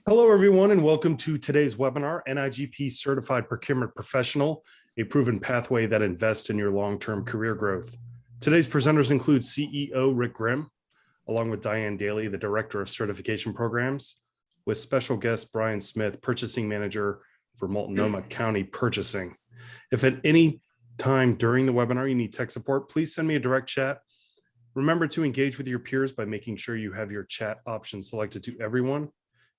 Hello, everyone, and welcome to today's webinar, NIGP Certified Procurement Professional, a proven pathway that invests in your long-term career growth. Today's presenters include CEO Rick Grimm, along with Diane Daly, the Director of Certification Programs, with special guest Brian Smith, Purchasing Manager for Multnomah County Purchasing. If at any time during the webinar you need tech support, please send me a direct chat. Remember to engage with your peers by making sure you have your chat option selected to everyone.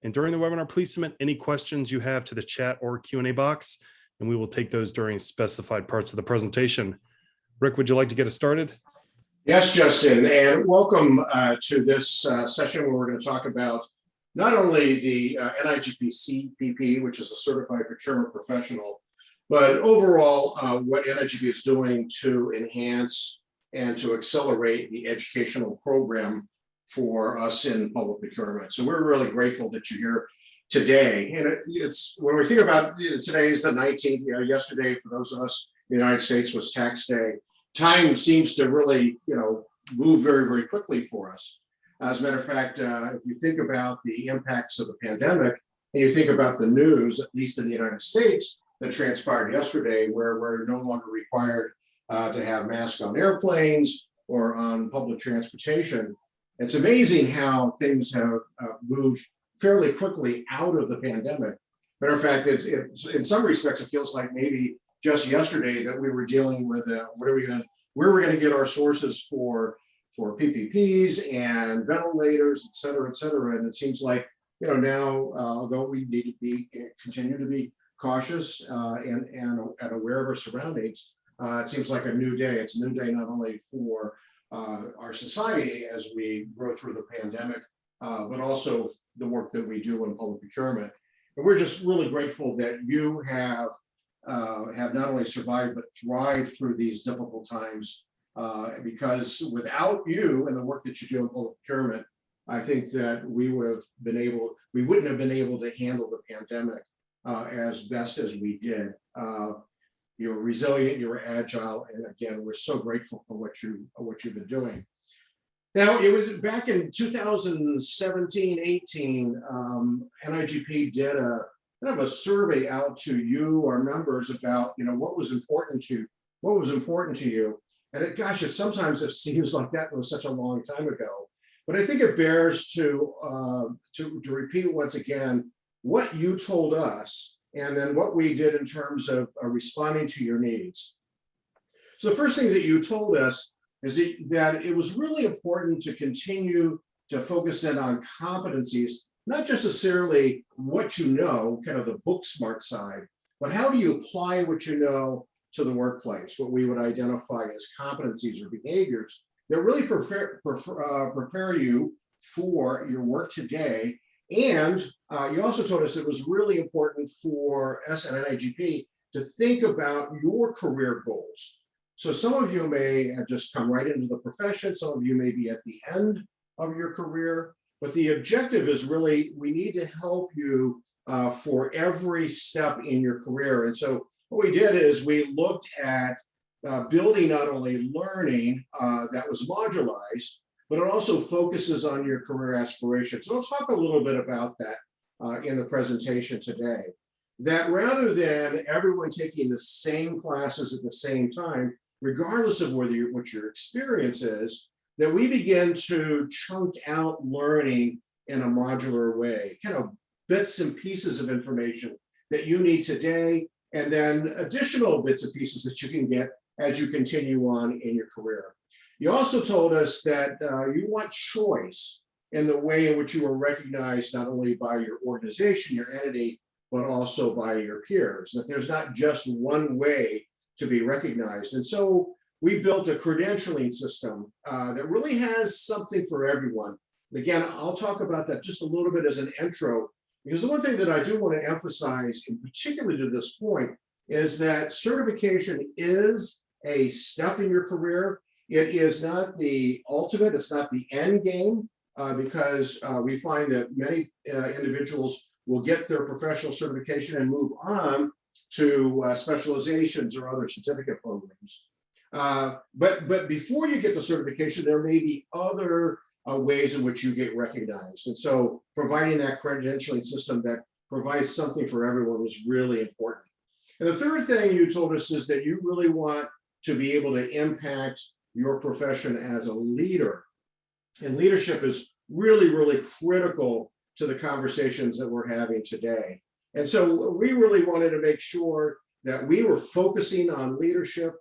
And during the webinar, please submit any questions you have to the chat or Q&A box, and we will take those during specified parts of the presentation. Rick, would you like to get us started? Yes, Justin, and welcome to this session where we're going to talk about not only the NIGP-CPP, which is a Certified Procurement Professional, but overall what NIGP is doing to enhance and to accelerate the educational program for us in public procurement. So we're really grateful that you're here today. And it's when we think about today is the 19th, yesterday for those of us in the United States was tax day. Time seems to really, move very, very quickly for us. As a matter of fact, if you think about the impacts of the pandemic and you think about the news, at least in the United States, that transpired yesterday, where we're no longer required to have masks on airplanes or on public transportation. It's amazing how things have moved fairly quickly out of the pandemic. Matter of fact, in some respects, it feels like maybe just yesterday that we were dealing with where we're going to get our sources for PPPs and ventilators, et cetera, et cetera. And it seems like now, although we need to continue to be cautious and aware of our surroundings, it seems like a new day. It's a new day not only for our society as we grow through the pandemic, but also the work that we do in public procurement. And we're just really grateful that you have not only survived, but thrived through these difficult times, because without you and the work that you do in public procurement, I think that we wouldn't have been able to handle the pandemic as best as we did. You were resilient, you were agile, and again, we're so grateful for what you've been doing. Now, it was back in 2017-18, NIGP did a kind of a survey out to you, our members, about what was important to you. And sometimes it seems like that was such a long time ago, but I think it bears to repeat once again what you told us, and then what we did in terms of responding to your needs. So the first thing that you told us is that it was really important to continue to focus in on competencies, not just necessarily what you know, kind of the book smart side, but how do you apply what you know to the workplace, what we would identify as competencies or behaviors that really prepare you for your work today. And you also told us it was really important for us at NIGP to think about your career goals. So some of you may have just come right into the profession, some of you may be at the end of your career, but the objective is really, we need to help you for every step in your career. And so what we did is we looked at building not only learning that was modularized, but it also focuses on your career aspirations. So I'll talk a little bit about that in the presentation today. That rather than everyone taking the same classes at the same time, regardless of what your experience is, that we begin to chunk out learning in a modular way, kind of bits and pieces of information that you need today, and then additional bits and pieces that you can get as you continue on in your career. You also told us that you want choice in the way in which you are recognized, not only by your organization, your entity, but also by your peers, that there's not just one way to be recognized. And so we built a credentialing system that really has something for everyone. Again, I'll talk about that just a little bit as an intro, because the one thing that I do want to emphasize, in particular to this point, is that certification is a step in your career. It is not the ultimate, it's not the end game, because we find that many individuals will get their professional certification and move on to specializations or other certificate programs. But before you get the certification, there may be other ways in which you get recognized. And so providing that credentialing system that provides something for everyone is really important. And the third thing you told us is that you really want to be able to impact your profession as a leader. And leadership is really, really critical to the conversations that we're having today. And so we really wanted to make sure that we were focusing on leadership.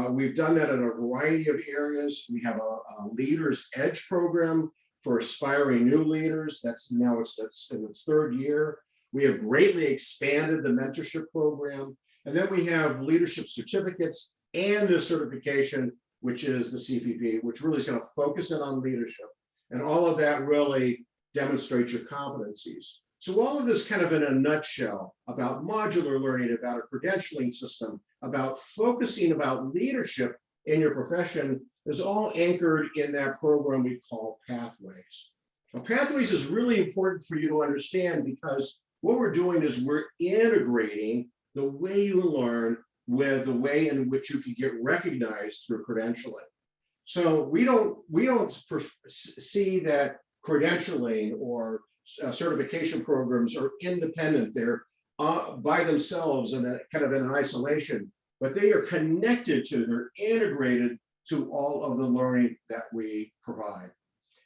We've done that in a variety of areas. We have a Leaders Edge program for aspiring new leaders. That's now it's in its third year. We have greatly expanded the mentorship program. And then we have leadership certificates and the certification, which is the CPP, which really is going to focus in on leadership. And all of that really demonstrates your competencies. So all of this kind of in a nutshell about modular learning, about a credentialing system, about focusing about leadership in your profession is all anchored in that program we call Pathways. Now, Pathways is really important for you to understand because what we're doing is we're integrating the way you learn with the way in which you can get recognized through credentialing. So we don't see that credentialing or certification programs are independent. They're by themselves and kind of in isolation, but they are connected to, they're integrated to all of the learning that we provide.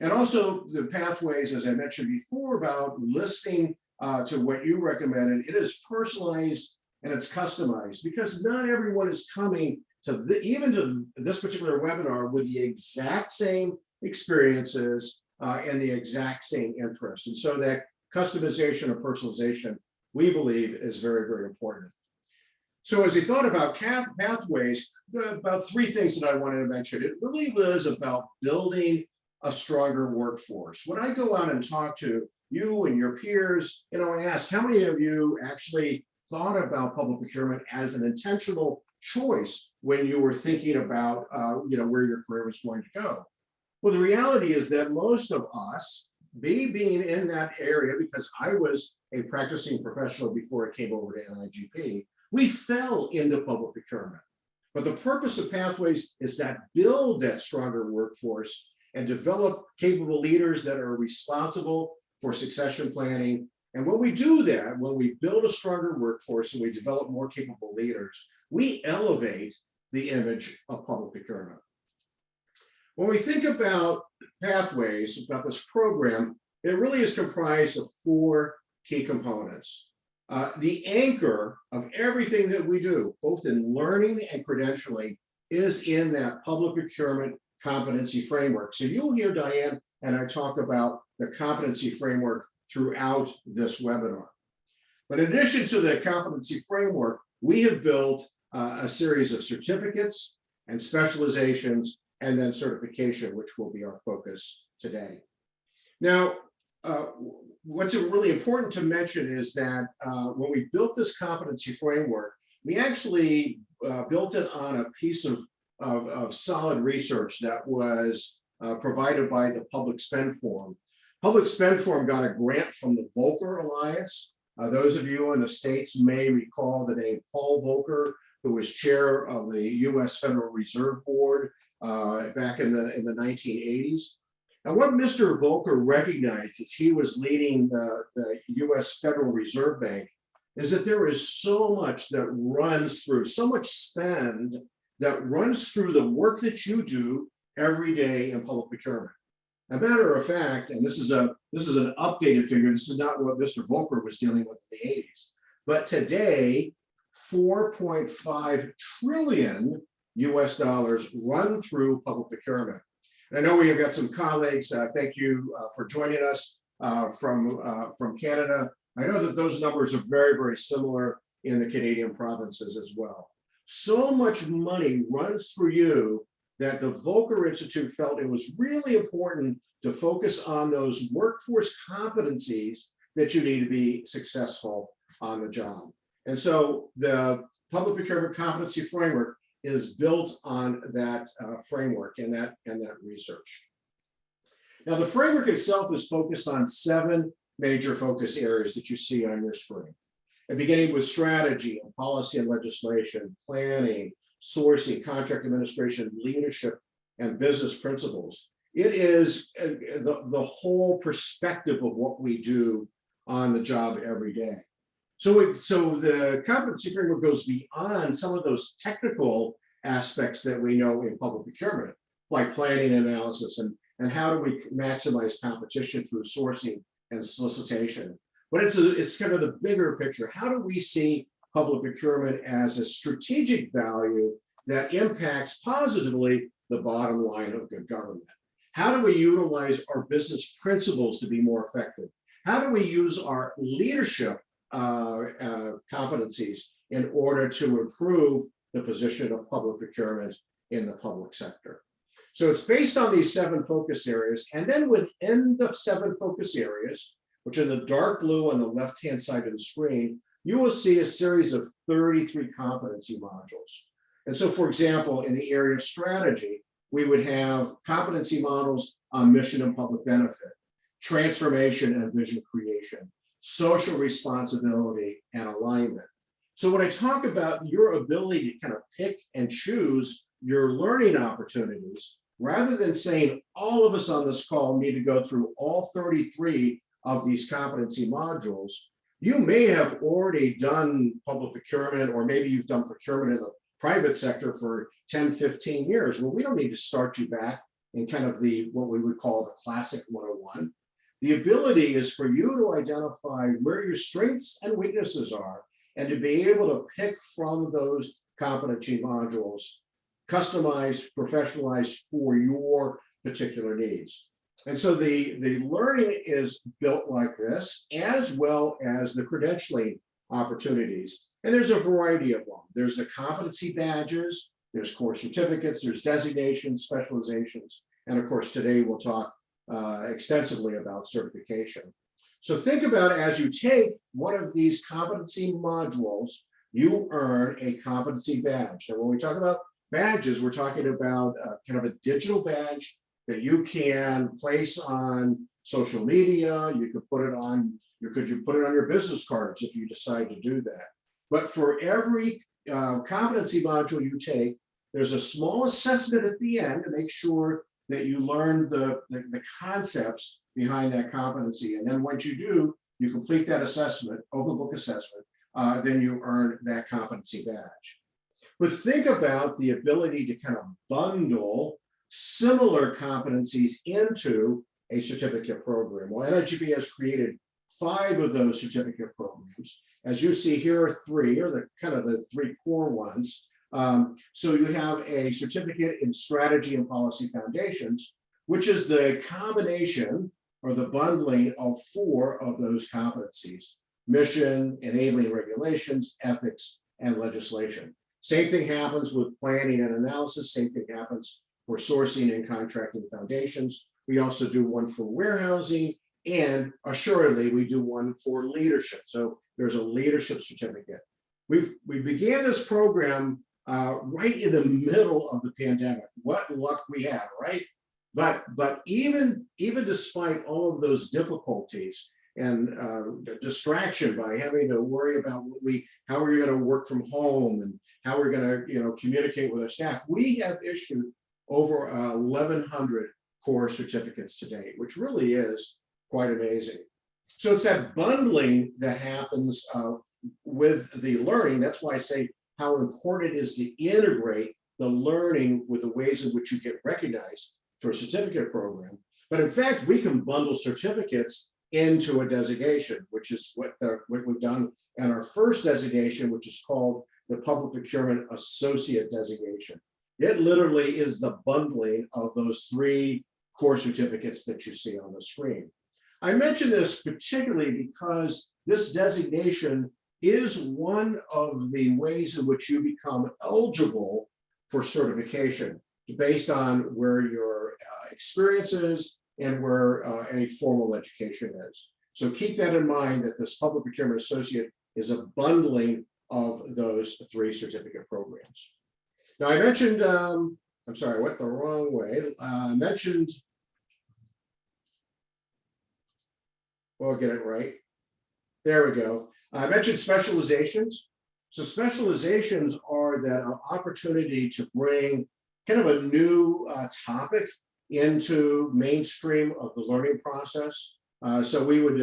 And also the Pathways, as I mentioned before, about listening to what you recommended, it is personalized and it's customized because not everyone is coming to even to this particular webinar with the exact same experiences and the exact same interests. And so that customization and personalization, we believe, is very, very important. So as we thought about Pathways, about three things that I wanted to mention. It really was about building a stronger workforce. When I go out and talk to you and your peers, I ask how many of you actually thought about public procurement as an intentional choice when you were thinking about where your career was going to go. Well, the reality is that most of us, being in that area, because I was a practicing professional before it came over to NIGP, we fell into public procurement. But the purpose of Pathways is that build that stronger workforce and develop capable leaders that are responsible for succession planning. And when we do that, when we build a stronger workforce and we develop more capable leaders, we elevate the image of public procurement. When we think about Pathways, about this program, it really is comprised of four key components. The anchor of everything that we do, both in learning and credentialing, is in that public procurement competency framework. So you'll hear Diane and I talk about the competency framework throughout this webinar. But in addition to the competency framework, we have built a series of certificates and specializations and then certification, which will be our focus today. Now, what's really important to mention is that when we built this competency framework, we actually built it on a piece of solid research that was provided by the Public Spend Forum. Public Spend Forum got a grant from the Volcker Alliance. Those of you in the States may recall the name Paul Volcker, who was chair of the US Federal Reserve Board back in the 1980s. And what Mr. Volcker recognized as he was leading the US Federal Reserve Bank is that there is so much that runs through, so much spend that runs through the work that you do every day in public procurement. As a matter of fact, and this is an updated figure, this is not what Mr. Volcker was dealing with in the 80s, but today, 4.5 trillion US dollars run through public procurement. And I know we have got some colleagues, thank you for joining us from Canada. I know that those numbers are very, very similar in the Canadian provinces as well. So much money runs through you that the Volcker Institute felt it was really important to focus on those workforce competencies that you need to be successful on the job. And so the Public Procurement Competency Framework is built on that framework and that research. Now, the framework itself is focused on 7 major focus areas that you see on your screen. And beginning with strategy and policy and legislation, planning, sourcing, contract administration, leadership, and business principles. It is the whole perspective of what we do on the job every day. So the competency framework goes beyond some of those technical aspects that we know in public procurement, like planning and analysis and how do we maximize competition through sourcing and solicitation. But it's kind of the bigger picture. How do we see public procurement as a strategic value that impacts positively the bottom line of good government? How do we utilize our business principles to be more effective? How do we use our leadership competencies in order to improve the position of public procurement in the public sector? So it's based on these 7 focus areas. And then within the 7 focus areas, which are the dark blue on the left-hand side of the screen, you will see a series of 33 competency modules. And so, for example, in the area of strategy, we would have competency models on mission and public benefit, transformation and vision creation, social responsibility, and alignment. So when I talk about your ability to kind of pick and choose your learning opportunities, rather than saying all of us on this call need to go through all 33 of these competency modules, you may have already done public procurement, or maybe you've done procurement in the private sector for 10, 15 years. Well, we don't need to start you back in kind of what we would call the classic 101. The ability is for you to identify where your strengths and weaknesses are, and to be able to pick from those competency modules, customized, professionalized for your particular needs. And so the learning is built like this, as well as the credentialing opportunities. And there's a variety of them. There's the competency badges, there's course certificates, there's designations, specializations, and of course today we'll talk extensively about certification. So think about, as you take one of these competency modules, you earn a competency badge. And when we talk about badges, we're talking about kind of a digital badge that you can place on social media. You could put it on, you put it on your business cards if you decide to do that. But for every competency module you take, there's a small assessment at the end to make sure that you learn the concepts behind that competency. And then once you do, you complete that assessment, open book assessment, then you earn that competency badge. But think about the ability to kind of bundle similar competencies into a certificate program. Well, NIGP has created 5 of those certificate programs. As you see, here are 3, or the kind of the 3 core ones. So you have a certificate in strategy and policy foundations, which is the combination or the bundling of 4 of those competencies: mission, enabling regulations, ethics, and legislation. Same thing happens with planning and analysis. Same thing happens for sourcing and contracting foundations. We also do one for warehousing, and assuredly we do one for leadership. So there's a leadership certificate. We began this program right in the middle of the pandemic. What luck we had, right? But even despite all of those difficulties and distraction by having to worry about how we're going to work from home and how we're going to communicate with our staff, we have issued over 1,100 core certificates to date, which really is quite amazing. So it's that bundling that happens with the learning. That's why I say how important it is to integrate the learning with the ways in which you get recognized through a certificate program. But in fact, we can bundle certificates into a designation, which is what we've done in our first designation, which is called the Public Procurement Associate Designation. It literally is the bundling of those 3 core certificates that you see on the screen. I mention this particularly because this designation is one of the ways in which you become eligible for certification based on where your experience is and where any formal education is. So keep that in mind, that this Public Procurement Associate is a bundling of those 3 certificate programs. Now I mentioned, I'm sorry, I went the wrong way. I mentioned, we'll get it right. There we go. I mentioned specializations. So specializations are that opportunity to bring kind of a new topic into mainstream of the learning process. So we at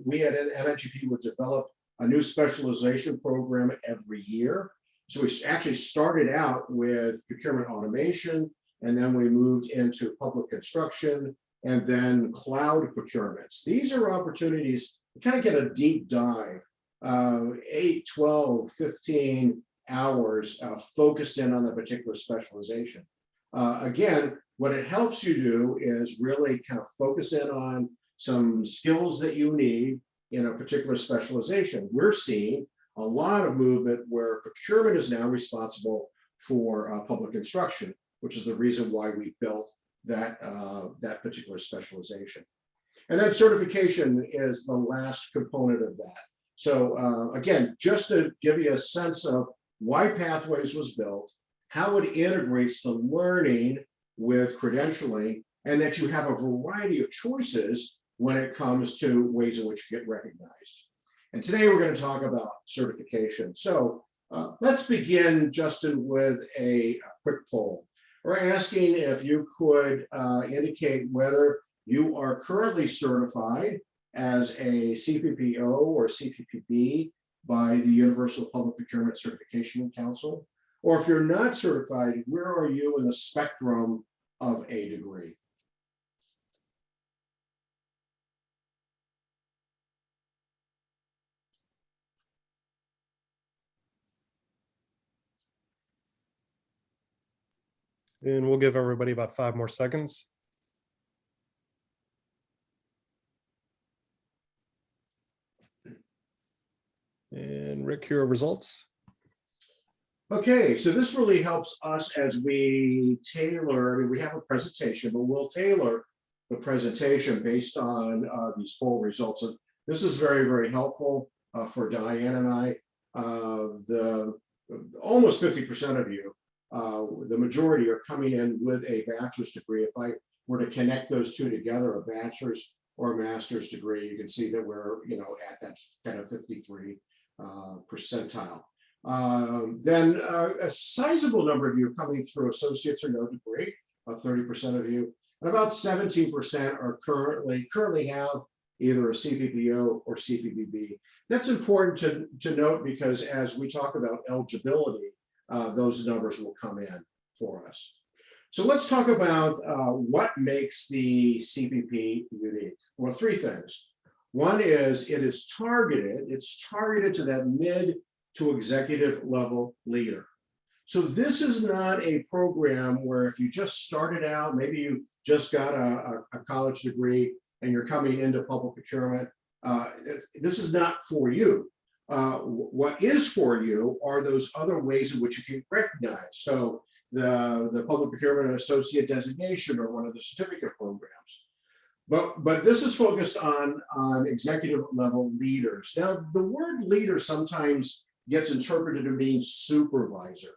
NIGP would develop a new specialization program every year. So we actually started out with procurement automation, and then we moved into public construction, and then cloud procurements. These are opportunities to kind of get a deep dive, 8, 12, 15 hours focused in on a particular specialization. Again, what it helps you do is really kind of focus in on some skills that you need in a particular specialization. We're seeing a lot of movement where procurement is now responsible for public construction, which is the reason why we built that, that particular specialization. And then certification is the last component of that. So again, just to give you a sense of why Pathways was built, how it integrates the learning with credentialing, and that you have a variety of choices when it comes to ways in which you get recognized. And today we're going to talk about certification. So let's begin, Justin, with a quick poll. We're asking if you could indicate whether you are currently certified as a CPPO or CPPB by the Universal Public Procurement Certification Council, or if you're not certified, where are you in the spectrum of a degree? And we'll give everybody about 5 more seconds. And Rick, here are results. Okay, so this really helps us as we tailor, I mean, we have a presentation, but we'll tailor the presentation based on these poll results. And this is very, very helpful for Diane and I. Almost 50% of you, the majority are coming in with a bachelor's degree. If I were to connect those two together, a bachelor's or a master's degree, you can see that we're, you know, at that kind of 53 percentile. Then a sizable number of you coming through associates or no degree, about 30% of you, and about 17% are currently have either a CPPO or CPPB. That's important to note, because as we talk about eligibility, those numbers will come in for us. So let's talk about what makes the CPP unique. Well, 3 things. One is it's targeted to that mid to executive level leader. So this is not a program where if you just started out, maybe you just got a college degree and you're coming into public procurement, this is not for you. What is for you are those other ways in which you can recognize. So the public procurement associate designation or one of the certificate programs. But this is focused on executive level leaders. Now, the word leader sometimes gets interpreted to mean supervisor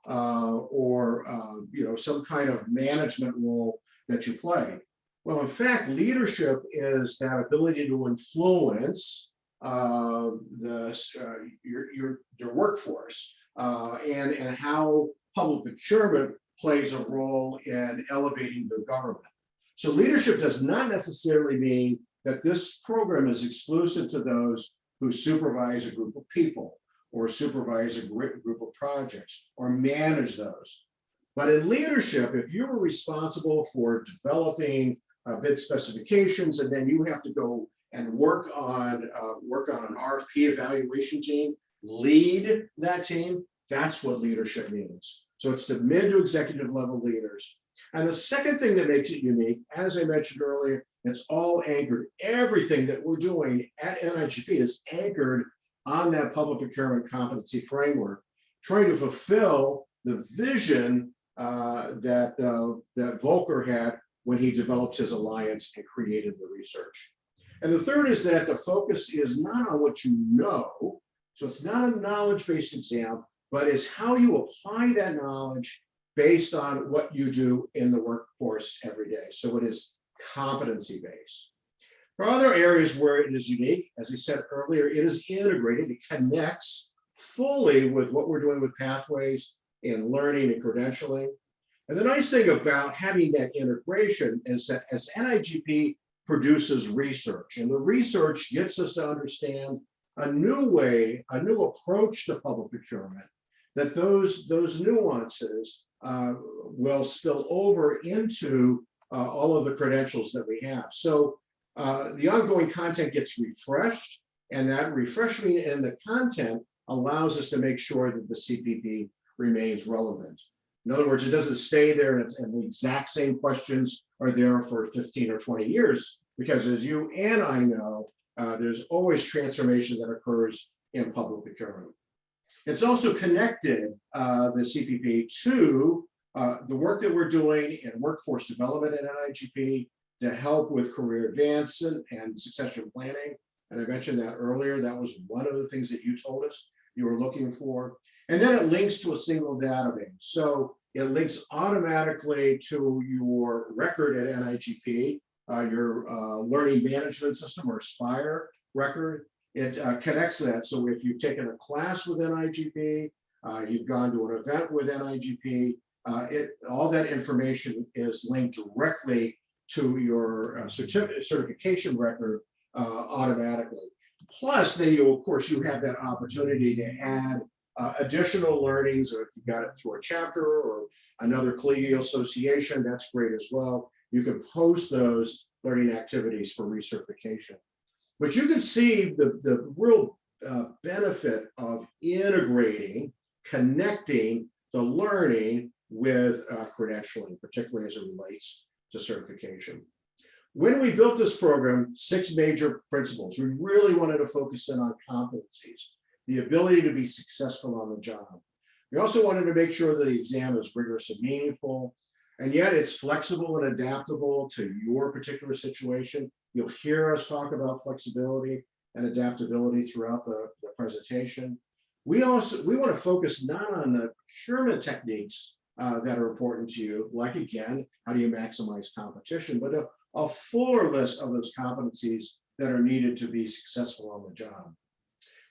or you know, some kind of management role that you play. Well, in fact, leadership is that ability to influence your workforce and how public procurement plays a role in elevating the government. So leadership does not necessarily mean that this program is exclusive to those who supervise a group of people or supervise a group of projects or manage those. But in leadership, if you were responsible for developing bid specifications, and then you have to go and work on an RFP evaluation team, lead that team, that's what leadership means. So it's the mid to executive level leaders. And the second thing that makes it unique, as I mentioned earlier, it's all anchored. Everything that we're doing at NIGP is anchored on that public procurement competency framework, trying to fulfill the vision that Volcker had when he developed his alliance and created the research. And the third is that the focus is not on what you know, so it's not a knowledge-based exam, but is how you apply that knowledge based on what you do in the workforce every day. So it is competency-based. There are other areas where it is unique. As I said earlier, it is integrated. It connects fully with what we're doing with Pathways in learning and credentialing. And the nice thing about having that integration is that as NIGP produces research, and the research gets us to understand a new way, a new approach to public procurement, that those nuances will spill over into all of the credentials that we have. So the ongoing content gets refreshed, and that refreshment in the content allows us to make sure that the CPP remains relevant. In other words, it doesn't stay there and the exact same questions are there for 15 or 20 years, because as you and I know, there's always transformation that occurs in public procurement. It's also connected, the CPP, to the work that we're doing in workforce development at NIGP to help with career advancement and succession planning. And I mentioned that earlier. That was one of the things that you told us you were looking for. And then it links to a single database. So it links automatically to your record at NIGP, your learning management system or Spire record. It connects that. So if you've taken a class with NIGP, you've gone to an event with NIGP, all that information is linked directly to your certification record automatically. Plus, then of course, you have that opportunity to add additional learnings, or if you got it through a chapter or another collegial association, that's great as well. You can post those learning activities for recertification. But you can see the real benefit of integrating, connecting the learning with credentialing, particularly as it relates to certification. When we built this program, 6 major principles. We really wanted to focus in on competencies, the ability to be successful on the job. We also wanted to make sure that the exam is rigorous and meaningful, and yet it's flexible and adaptable to your particular situation. You'll hear us talk about flexibility and adaptability throughout the presentation. We want to focus not on the procurement techniques that are important to you, like again, how do you maximize competition, but a fuller list of those competencies that are needed to be successful on the job.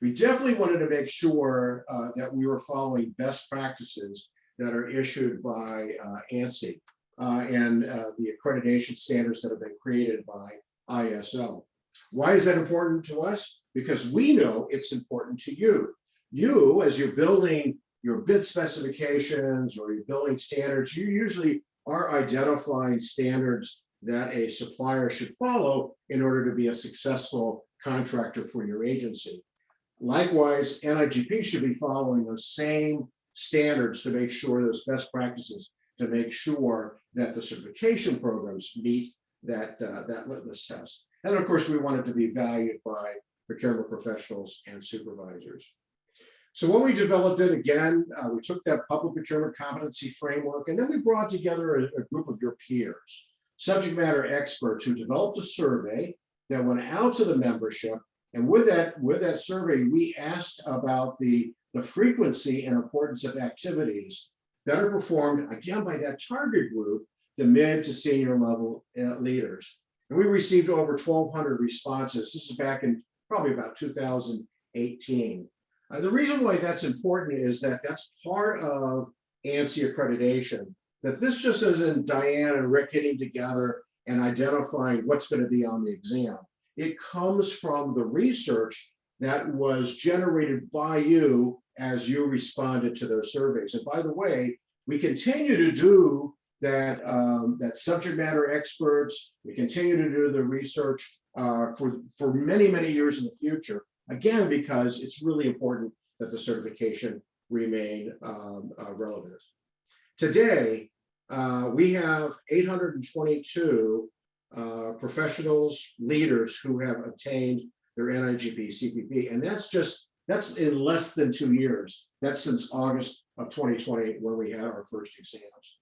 We definitely wanted to make sure that we were following best practices that are issued by ANSI and the accreditation standards that have been created by ISO. Why is that important to us? Because we know it's important to you. You, as you're building your bid specifications or you're building standards, you usually are identifying standards that a supplier should follow in order to be a successful contractor for your agency. Likewise, NIGP should be following those same standards to make sure, those best practices to make sure that the certification programs meet that litmus test. And of course, we want it to be valued by procurement professionals and supervisors. So when we developed it, again, we took that public procurement competency framework, and then we brought together a group of your peers, subject matter experts who developed a survey that went out to the membership. And with that survey, we asked about the frequency and importance of activities that are performed, again, by that target group, the mid to senior level leaders. And we received over 1,200 responses. This is back in probably about 2018. The reason why that's important is that that's part of ANSI accreditation, that this just isn't Diane and Rick getting together and identifying what's going to be on the exam. It comes from the research that was generated by you as you responded to those surveys. And by the way, we continue to do that, that subject matter experts, we continue to do the research for many, many years in the future. Again, because it's really important that the certification remain relevant. Today, we have 822 professionals, leaders who have obtained their NIGP-CPP, and that's in less than 2 years. That's since August of 2020 when we had our first exams.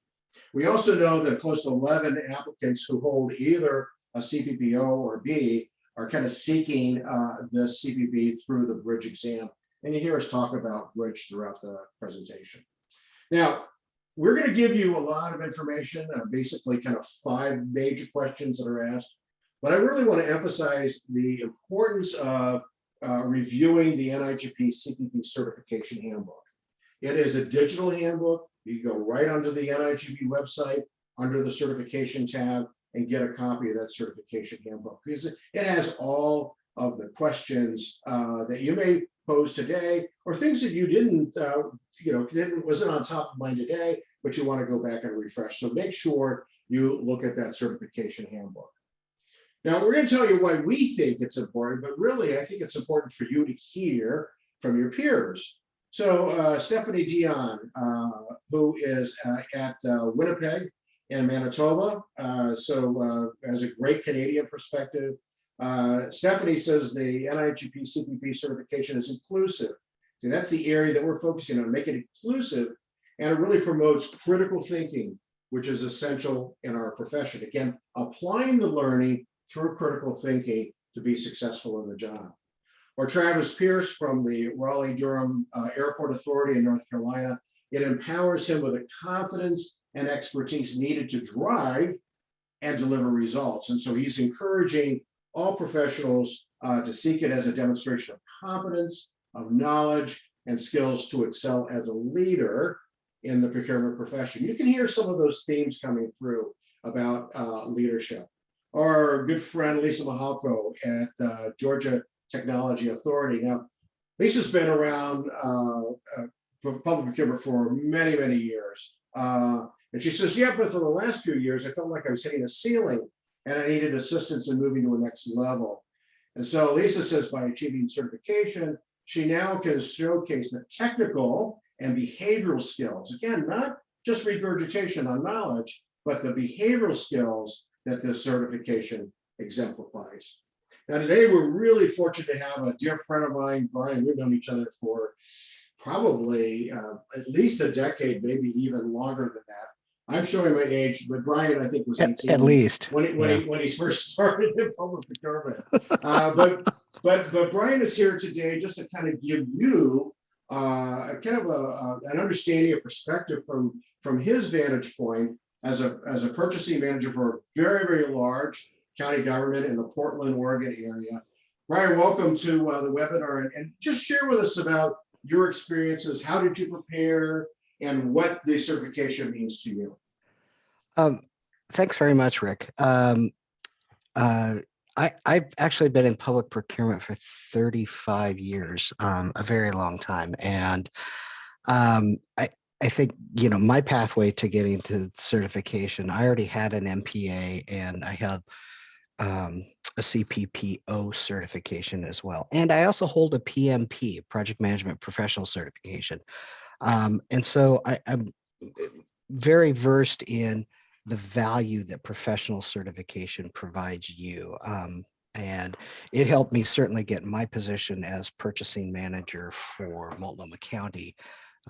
We also know that close to 11 applicants who hold either a CPPO or B are kind of seeking this CPP through the bridge exam. And you hear us talk about bridge throughout the presentation. Now, we're going to give you a lot of information, basically kind of 5 major questions that are asked. But I really want to emphasize the importance of reviewing the NIGP-CPP certification handbook. It is a digital handbook. You go right onto the NIGP website, under the certification tab, and get a copy of that certification handbook, because it has all of the questions that you may pose today, or things that you didn't, wasn't on top of mind today, but you want to go back and refresh. So make sure you look at that certification handbook. Now, we're going to tell you why we think it's important, but really, I think it's important for you to hear from your peers. So Stephanie Dion, who is at Winnipeg in Manitoba, has a great Canadian perspective. Stephanie says the NIGP-CPP certification is inclusive. So that's the area that we're focusing on, make it inclusive, and it really promotes critical thinking, which is essential in our profession. Again, applying the learning through critical thinking to be successful in the job. Or Travis Pierce from the Raleigh-Durham Airport Authority in North Carolina, it empowers him with the confidence and expertise needed to drive and deliver results. And so he's encouraging all professionals to seek it as a demonstration of competence, of knowledge, and skills to excel as a leader in the procurement profession. You can hear some of those themes coming through about leadership. Our good friend Lisa Mahalko at Georgia Technology Authority. Now, Lisa's been around public procurement for many, many years. And she says, yeah, but for the last few years, I felt like I was hitting a ceiling and I needed assistance in moving to a next level. And so Lisa says by achieving certification, she now can showcase the technical and behavioral skills. Again, not just regurgitation on knowledge, but the behavioral skills that this certification exemplifies. Now, today, we're really fortunate to have a dear friend of mine, Brian. We've known each other for probably at least a decade, maybe even longer than that. I'm showing my age, but Brian, I think, was 18 at least when he first started in public procurement. But Brian is here today just to kind of give you an understanding, a perspective from his vantage point as a purchasing manager for a very, very large county government in the Portland, Oregon area. Brian, welcome to the webinar, and just share with us about your experiences. How did you prepare, and what the certification means to you? Thanks very much, Rick. I've actually been in public procurement for 35 years, a very long time. And I think, my pathway to getting to certification, I already had an MPA and I had a CPPO certification as well. And I also hold a PMP, Project Management Professional Certification. And so I'm very versed in the value that professional certification provides you. And it helped me certainly get my position as purchasing manager for Multnomah County.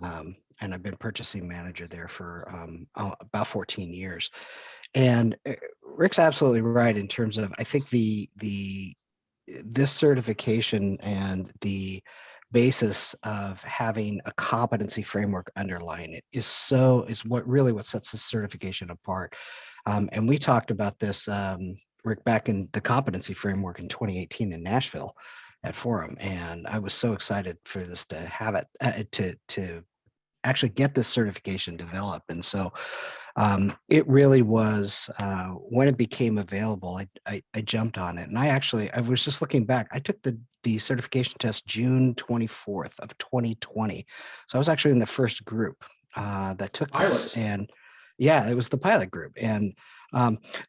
And I've been purchasing manager there for about 14 years. And Rick's absolutely right in terms of, I think this certification and the basis of having a competency framework underlying it is what sets this certification apart. And we talked about this, Rick, back in the competency framework in 2018 in Nashville at Forum. And I was so excited for this to have it, to actually get this certification developed. And so it really was, when it became available, I jumped on it. And I was just looking back, I took the certification test June 24th of 2020. So I was actually in the first group that took this. And yeah, it was the pilot group. And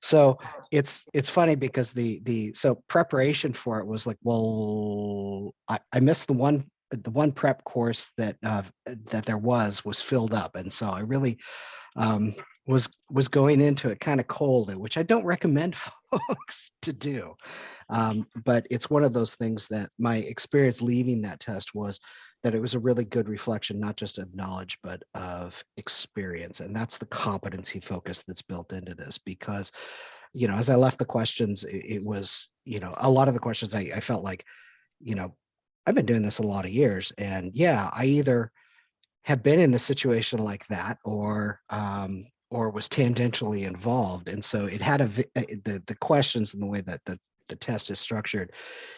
so it's funny because so preparation for it was like, well, I missed the one prep course that there was filled up. And so I really was going into it kind of cold, which I don't recommend folks to do. But it's one of those things that my experience leaving that test was that it was a really good reflection, not just of knowledge, but of experience. And that's the competency focus that's built into this, because, as I left the questions, it was, a lot of the questions I felt like, I've been doing this a lot of years, and yeah, I either have been in a situation like that or was tangentially involved. And so it had the questions and the way that the test is structured,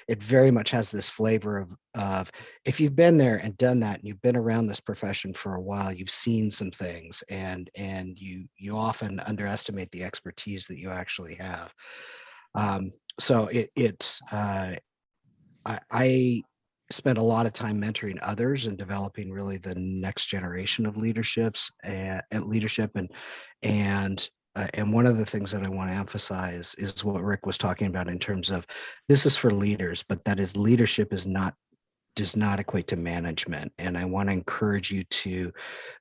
it very much has this flavor of if you've been there and done that, and you've been around this profession for a while, you've seen some things, and you often underestimate the expertise that you actually have. So I spent a lot of time mentoring others and developing really the next generation of leadership, and one of the things that I want to emphasize is what Rick was talking about in terms of this is for leaders, but that is leadership does not equate to management. And I want to encourage you to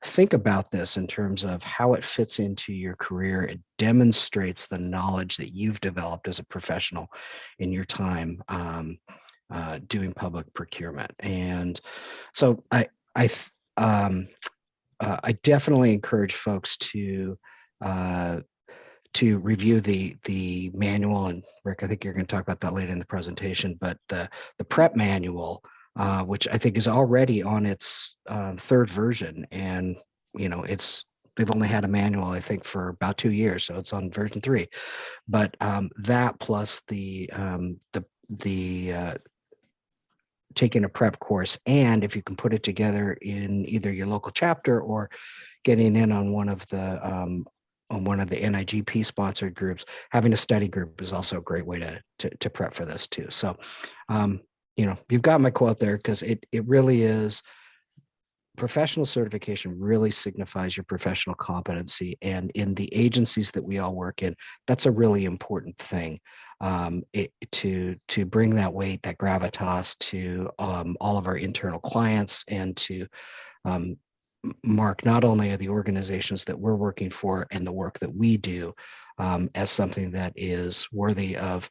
think about this in terms of how it fits into your career. It demonstrates the knowledge that you've developed as a professional in your time doing public procurement. And so I definitely encourage folks to review the manual. And Rick, I think you're going to talk about that later in the presentation, but the prep manual, which I think is already on its third version. And, we've only had a manual, I think, for about 2 years. So it's on version 3, but that plus the taking a prep course, and if you can put it together in either your local chapter or getting in on one of the NIGP sponsored groups, having a study group is also a great way to prep for this too. So, you've got my quote there, because it really is, professional certification really signifies your professional competency, and in the agencies that we all work in, that's a really important thing, to bring that weight, that gravitas to all of our internal clients, and to mark not only the organizations that we're working for and the work that we do as something that is worthy of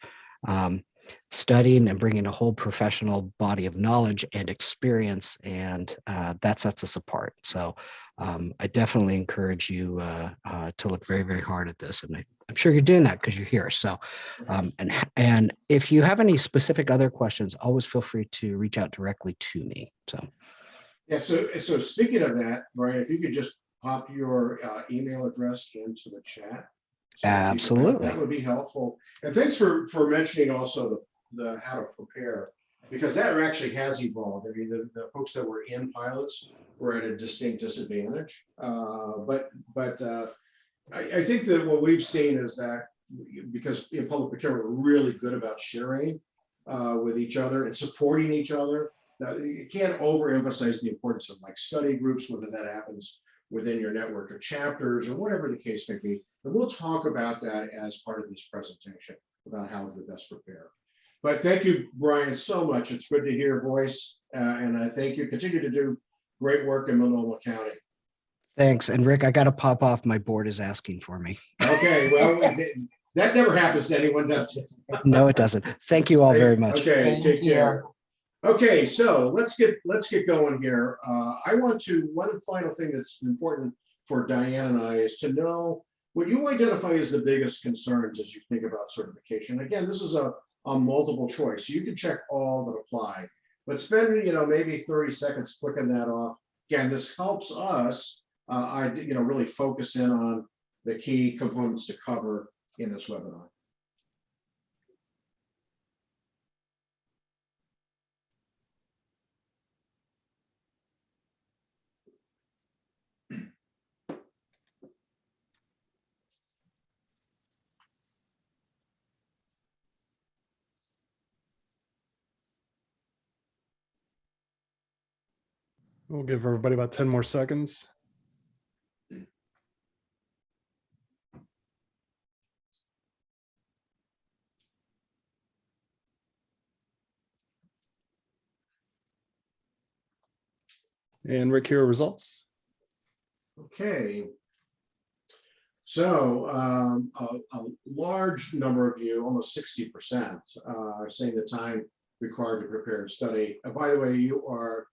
studying and bringing a whole professional body of knowledge and experience, and that sets us apart. So I definitely encourage you to look very, very hard at this, and I'm sure you're doing that because you're here. So and if you have any specific other questions, always feel free to reach out directly to me. So yeah, so speaking of that, Brian, if you could just pop your email address into the chat. So absolutely, that would be helpful. And thanks for mentioning also the how to prepare, because that actually has evolved. I mean, the folks that were in pilots were at a distinct disadvantage. But I think that what we've seen is that because in public procurement, we're really good about sharing with each other and supporting each other. Now, you can't overemphasize the importance of like study groups, whether that happens within your network of chapters or whatever the case may be. And we'll talk about that as part of this presentation about how to best prepare. But thank you, Brian, so much. It's good to hear your voice. And I thank you. Continue to do great work in Multnomah County. thanks. And Rick, I got to pop off. My board is asking for me. Okay, well, that never happens to anyone, does it? No, it doesn't. Thank you all very much. Okay, take care. Okay, so let's get going here. One final thing that's important for Diane and I is to know what you identify as the biggest concerns as you think about certification. Again, this is a multiple choice. So you can check all that apply, but spend maybe 30 seconds clicking that off. Again, this helps us really focus in on the key components to cover in this webinar. We'll give everybody about 10 more seconds. And Rick, here are results. Okay. So a large number of you, almost 60%, are saying the time required to prepare and study. And by the way, you are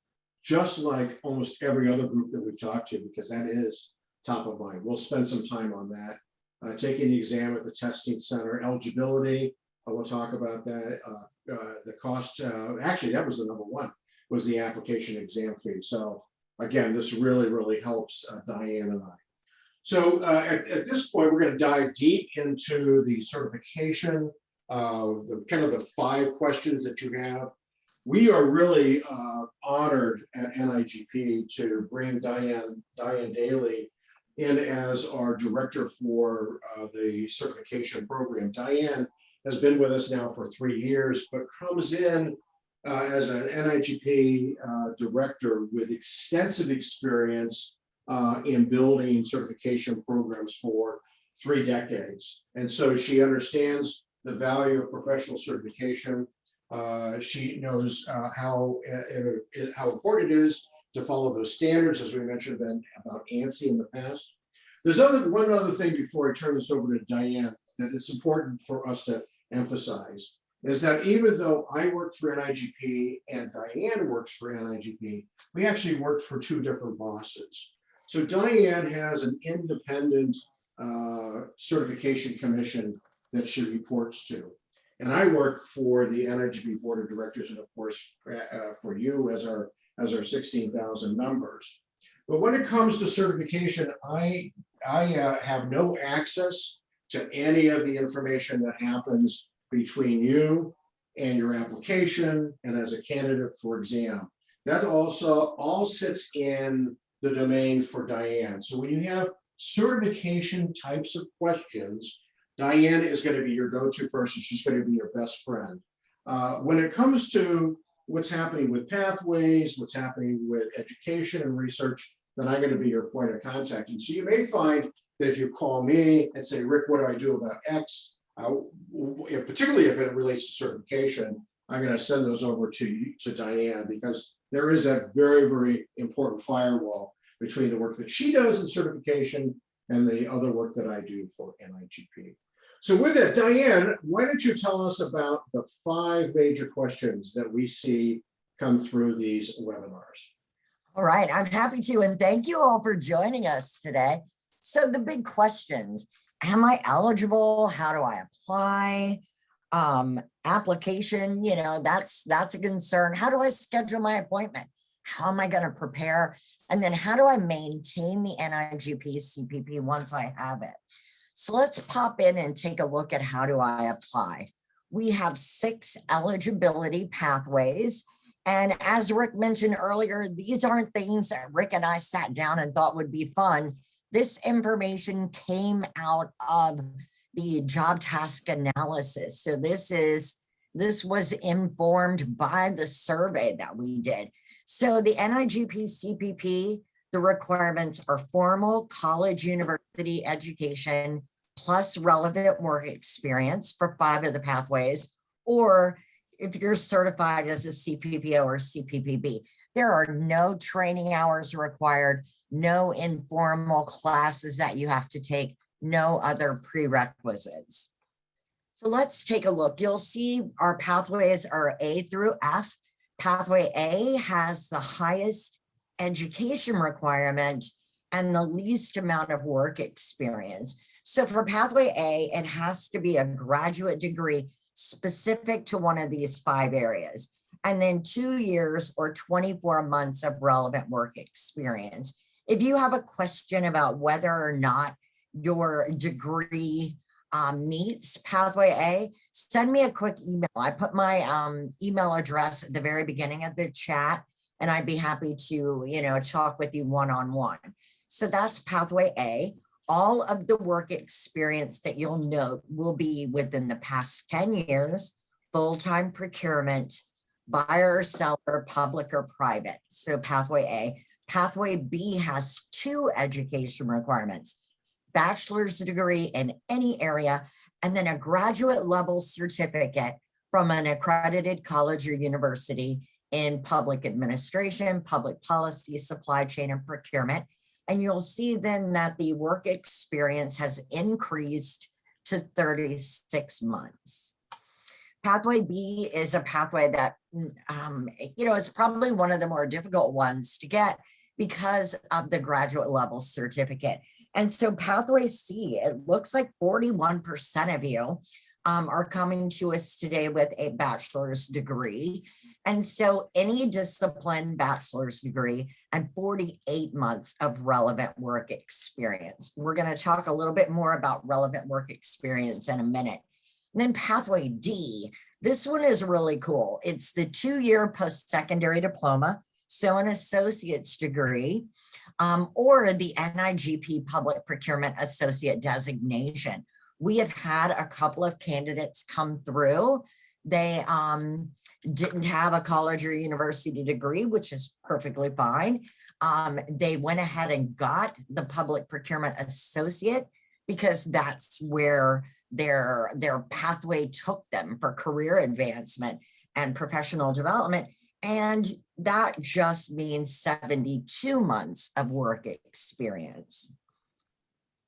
just like almost every other group that we've talked to, because that is top of mind. We'll spend some time on that. Taking the exam at the testing center, eligibility, we'll talk about that. The cost, actually, that was the number one, was the application exam fee. So again, this really, really helps Diane and I. So at this point, we're going to dive deep into the certification the kind of the 5 questions that you have. We are really honored at NIGP to bring Diane Daly in as our director for the certification program. Diane has been with us now for 3 years, but comes in as an NIGP director with extensive experience in building certification programs for 3 decades. And so she understands the value of professional certification. She knows how important it is to follow those standards, as we mentioned about ANSI in the past. There's one other thing before I turn this over to Diane that it's important for us to emphasize, is that even though I work for NIGP and Diane works for NIGP, we actually work for 2 different bosses. So Diane has an independent certification commission that she reports to. And I work for the NIGP Board of Directors, and of course, for you as our 16,000 members. But when it comes to certification, I have no access to any of the information that happens between you and your application and as a candidate for exam. That also all sits in the domain for Diane. So when you have certification types of questions, Diane is going to be your go-to person. She's going to be your best friend. When it comes to what's happening with pathways, what's happening with education and research, then I'm going to be your point of contact. And so you may find that if you call me and say, Rick, what do I do about X? Particularly if it relates to certification, I'm going to send those over to Diane, because there is a very, very important firewall between the work that she does in certification and the other work that I do for NIGP. So with that, Diane, why don't you tell us about the 5 major questions that we see come through these webinars? All right, I'm happy to, and thank you all for joining us today. So the big questions: am I eligible? How do I apply? Application, that's a concern. How do I schedule my appointment? How am I going to prepare? And then how do I maintain the NIGP-CPP once I have it? So let's pop in and take a look at how do I apply. We have 6 eligibility pathways. And as Rick mentioned earlier, these aren't things that Rick and I sat down and thought would be fun. This information came out of the job task analysis. So this was informed by the survey that we did. So the NIGP-CPP, the requirements are formal college university education plus relevant work experience for 5 of the pathways, or if you're certified as a CPPO or CPPB. There are no training hours required, no informal classes that you have to take, no other prerequisites. So let's take a look. You'll see our pathways are A through F. Pathway A has the highest education requirement and the least amount of work experience. So for pathway A, it has to be a graduate degree specific to one of these 5 areas, and then 2 years or 24 months of relevant work experience. If you have a question about whether or not your degree meets pathway A, send me a quick email. I put my email address at the very beginning of the chat, and I'd be happy to, talk with you one-on-one. So that's pathway A. All of the work experience that you'll note will be within the past 10 years, full-time procurement, buyer or seller, public or private. So pathway A. Pathway B has 2 education requirements: bachelor's degree in any area, and then a graduate level certificate from an accredited college or university in public administration, public policy, supply chain, and procurement. And you'll see then that the work experience has increased to 36 months. Pathway B is a pathway that, it's probably one of the more difficult ones to get because of the graduate level certificate. And so pathway C, it looks like 41% of you are coming to us today with a bachelor's degree. And so any discipline bachelor's degree and 48 months of relevant work experience. We're going to talk a little bit more about relevant work experience in a minute. And then pathway D, this one is really cool. It's the 2-year post-secondary diploma, so an associate's degree, or the NIGP Public Procurement Associate designation. We have had a couple of candidates come through. They didn't have a college or university degree, which is perfectly fine. They went ahead and got the Public Procurement Associate because that's where their pathway took them for career advancement and professional development. And that just means 72 months of work experience.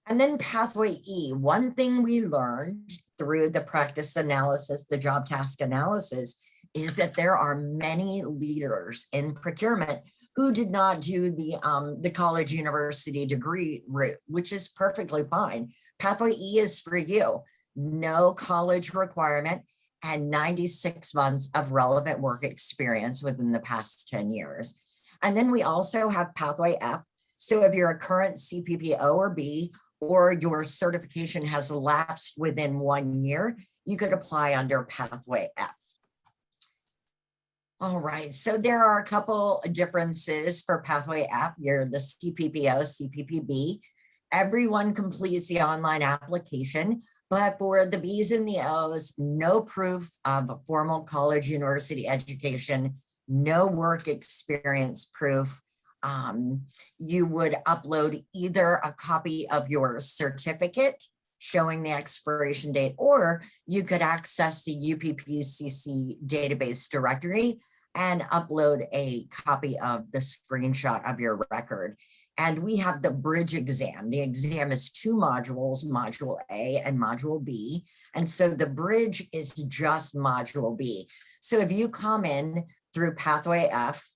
And then pathway E, one thing we learned through the practice analysis, the job task analysis, is that there are many leaders in procurement who did not do the college university degree route, which is perfectly fine. Pathway E is for you. No college requirement and 96 months of relevant work experience within the past 10 years. And then we also have pathway F. So if you're a current CPPO or B, or your certification has lapsed within 1 year, you could apply under pathway F. All right, so there are a couple of differences for pathway F. You're the CPPO, CPPB. Everyone completes the online application, but for the B's and the O's, no proof of formal college university education, no work experience proof. You would upload either a copy of your certificate showing the expiration date, or you could access the UPPCC database directory and upload a copy of the screenshot of your record. And we have the bridge exam. The exam is 2 modules, module A and module B. And so the bridge is just module B. So if you come in through pathway F,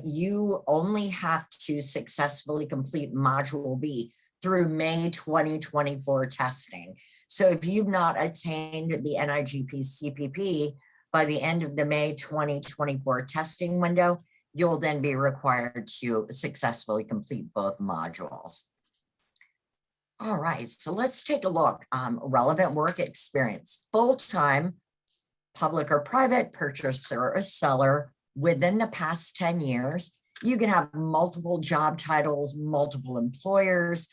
you only have to successfully complete module B through May 2024 testing. So if you've not attained the NIGP-CPP by the end of the May 2024 testing window, you'll then be required to successfully complete both modules. All right, so let's take a look. Relevant work experience, full-time, public or private, purchaser or seller within the past 10 years. You can have multiple job titles, multiple employers.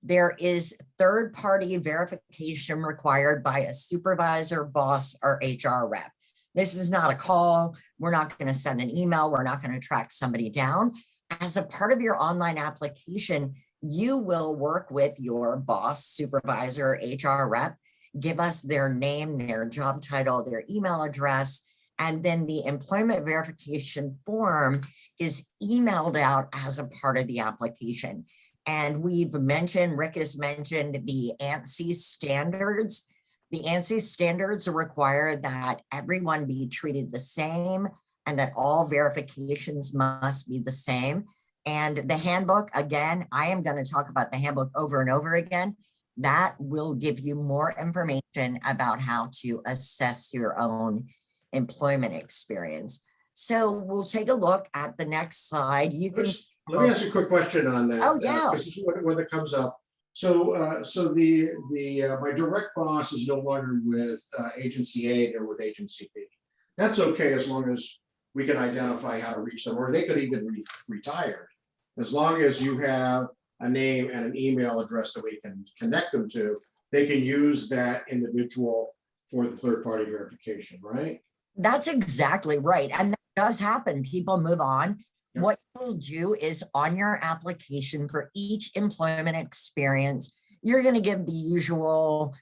There is third-party verification required by a supervisor, boss, or HR rep. This is not a call. We're not going to send an email. We're not going to track somebody down. As a part of your online application, you will work with your boss, supervisor, HR rep, give us their name, their job title, their email address, and then the employment verification form is emailed out as a part of the application. And we've mentioned, Rick has mentioned the ANSI standards. The ANSI standards require that everyone be treated the same and that all verifications must be the same. And the handbook, again, I am going to talk about the handbook over and over again. That will give you more information about how to assess your own employment experience. So we'll take a look at the next slide. You can. Let me ask you a quick question on that. Oh, yeah. This is when it comes up. So, my direct boss is no longer with agency A, they're with agency B. That's okay as long as we can identify how to reach them, or they could even be retired. As long as you have a name and an email address that we can connect them to, they can use that individual for the third-party verification, right? That's exactly right. And that does happen. People move on. Yeah. What you'll do is on your application for each employment experience, you're going to give the usual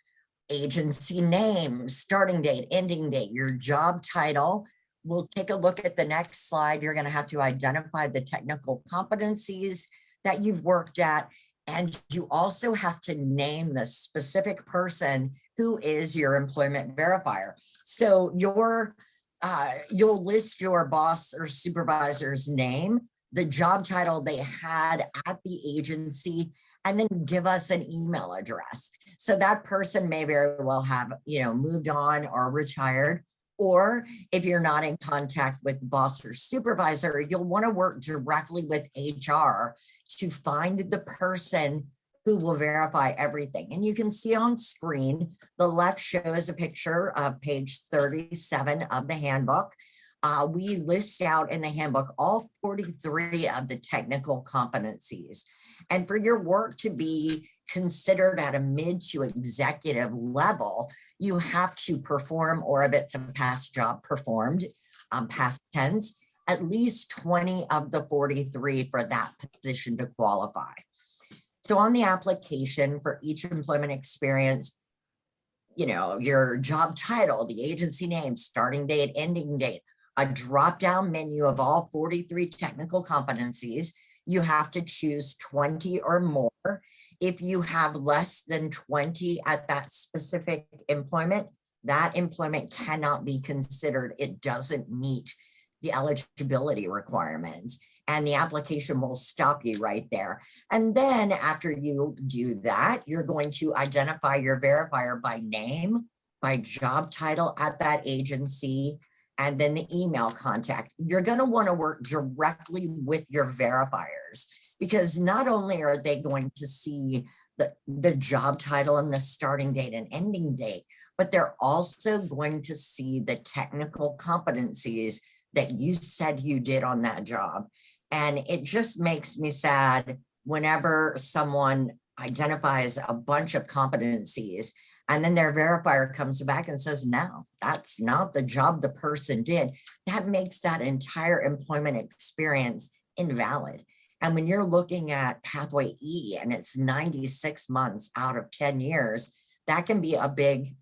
agency name, starting date, ending date, your job title. We'll take a look at the next slide. You're going to have to identify the technical competencies that you've worked at. And you also have to name the specific person who is your employment verifier. So you'll list your boss or supervisor's name, the job title they had at the agency, and then give us an email address. So that person may very well have, moved on or retired. Or if you're not in contact with the boss or supervisor, you'll want to work directly with HR to find the person who will verify everything. And you can see on screen, the left shows a picture of page 37 of the handbook. We list out in the handbook all 43 of the technical competencies. And for your work to be considered at a mid to executive level, you have to perform, or if it's a past job performed, past tense, at least 20 of the 43 for that position to qualify. So on the application for each employment experience, you know, your job title, the agency name, starting date, ending date, a drop-down menu of all 43 technical competencies. You have to choose 20 or more. If you have less than 20 at that specific employment, that employment cannot be considered. It doesn't meet the eligibility requirements, and the application will stop you right there. And then after you do that, you're going to identify your verifier by name, by job title at that agency, and then the email contact. You're going to want to work directly with your verifiers, because not only are they going to see the job title and the starting date and ending date, but they're also going to see the technical competencies that you said you did on that job. And it just makes me sad whenever someone identifies a bunch of competencies and then their verifier comes back and says, no, that's not the job the person did. That makes that entire employment experience invalid. And when you're looking at pathway E and it's 96 months out of 10 years, that can be a big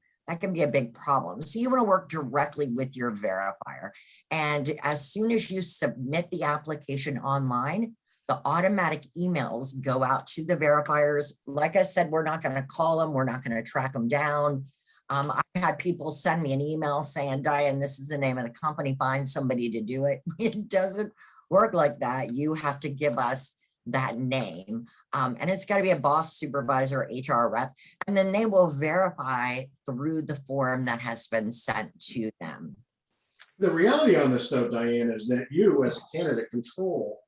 problem. So you want to work directly with your verifier. And as soon as you submit the application online, the automatic emails go out to the verifiers. Like I said, we're not going to call them. We're not going to track them down. I had people send me an email saying, Diane, this is the name of the company, find somebody to do it. It doesn't work like that. You have to give us that name. And it's got to be a boss, supervisor, HR rep, and then they will verify through the form that has been sent to them. The reality on this though, Diane, is that you as a candidate control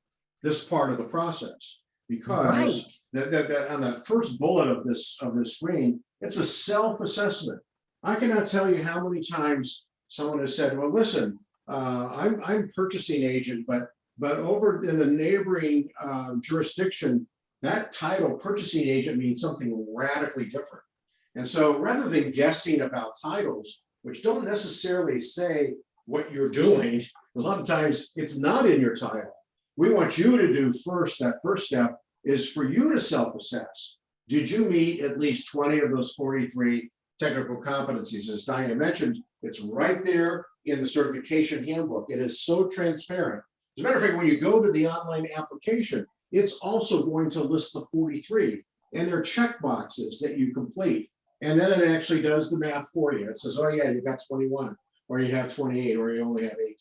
this part of the process, because on that first bullet of this screen, it's a self-assessment. I cannot tell you how many times someone has said, well, listen, I'm purchasing agent, but over in the neighboring jurisdiction, that title purchasing agent means something radically different. And so rather than guessing about titles, which don't necessarily say what you're doing, a lot of times it's not in your title. We want you to do first, that first step is for you to self-assess. Did you meet at least 20 of those 43 technical competencies? As Diana mentioned, it's right there in the certification handbook. It is so transparent. As a matter of fact, when you go to the online application, it's also going to list the 43 and there are check boxes that you complete. And then it actually does the math for you. It says, oh yeah, you got 21, or you have 28, or you only have 18.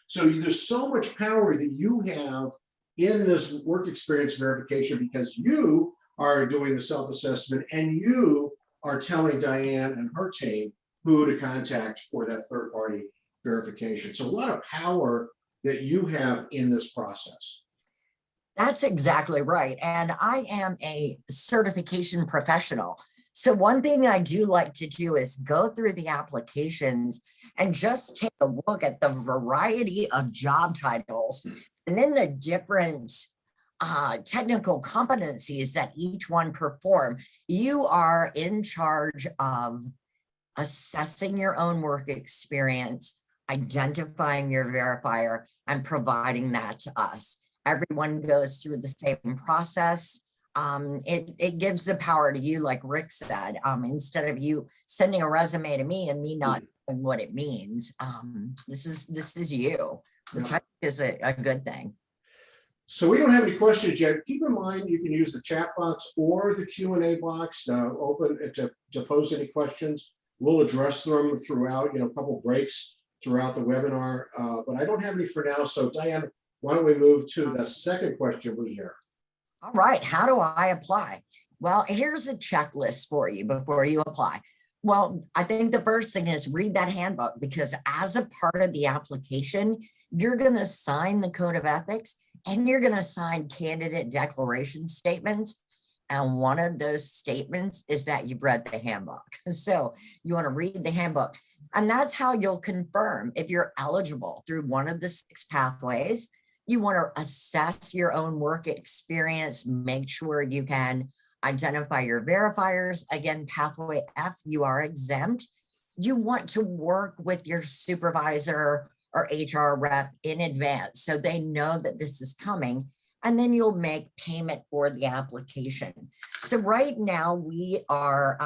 So there's so much power that you have in this work experience verification, because you are doing the self-assessment and you are telling Diane and her team who to contact for that third-party verification. So a lot of power that you have in this process. That's exactly right. And I am a certification professional. So one thing I do like to do is go through the applications and just take a look at the variety of job titles and then the different technical competencies that each one perform. You are in charge of assessing your own work experience, identifying your verifier, and providing that to us. Everyone goes through the same process. It gives the power to you, like Rick said, instead of you sending a resume to me and me not knowing what it means. This is you, which I think is a good thing. So we don't have any questions yet. Keep in mind, you can use the chat box or the Q&A box open to pose any questions. We'll address them throughout, a couple breaks throughout the webinar, but I don't have any for now. So Diane, why don't we move to the second question we hear? All right, how do I apply? Well, here's a checklist for you before you apply. Well, I think the first thing is read that handbook, because as a part of the application, you're going to sign the code of ethics and you're going to sign candidate declaration statements. And one of those statements is that you've read the handbook. So you want to read the handbook. And that's how you'll confirm if you're eligible through one of the 6 pathways. You want to assess your own work experience, make sure you can identify your verifiers. Again, pathway F, you are exempt. You want to work with your supervisor or HR rep in advance so they know that this is coming, and then you'll make payment for the application. So right now we are,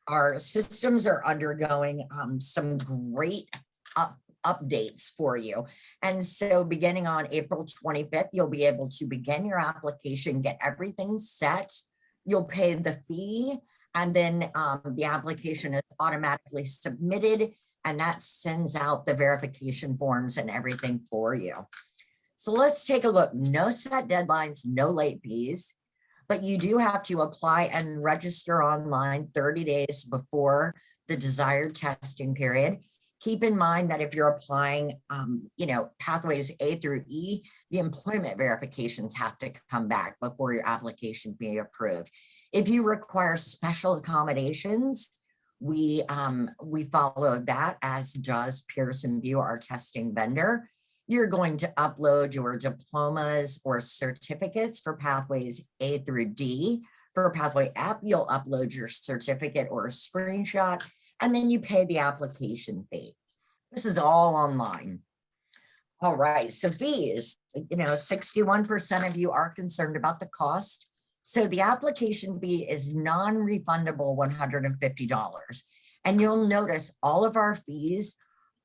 our systems are undergoing some great updates for you. And so beginning on April 25th, you'll be able to begin your application, get everything set. You'll pay the fee, and then the application is automatically submitted, and that sends out the verification forms and everything for you. So let's take a look. No set deadlines, no late fees, but you do have to apply and register online 30 days before the desired testing period. Keep in mind that if you're applying, pathways A through E, the employment verifications have to come back before your application be approved. If you require special accommodations, we follow that, as does Pearson VUE, our testing vendor. You're going to upload your diplomas or certificates for pathways A through D. For pathway F, you'll upload your certificate or a screenshot, and then you pay the application fee. This is all online. All right, so fees, 61% of you are concerned about the cost. So the application fee is non-refundable, $150. And you'll notice all of our fees,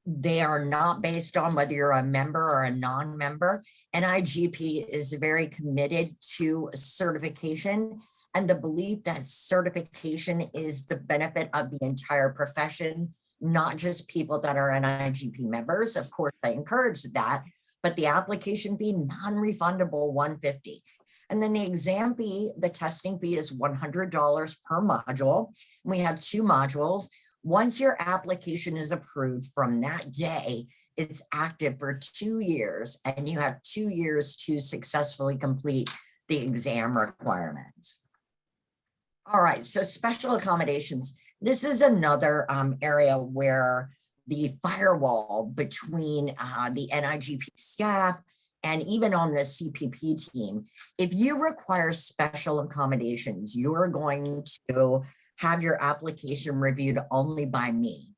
they are not based on whether you're a member or a non-member. NIGP is very committed to certification and the belief that certification is the benefit of the entire profession, not just people that are NIGP members. Of course, I encourage that, but the application fee, non-refundable, $150. And then the exam fee, the testing fee is $100 per module. We have 2 modules. Once your application is approved, from that day, it's active for 2 years, and you have 2 years to successfully complete the exam requirements. All right, so special accommodations. This is another area where the firewall between the NIGP staff and even on the CPP team, if you require special accommodations, you're going to have your application reviewed only by me.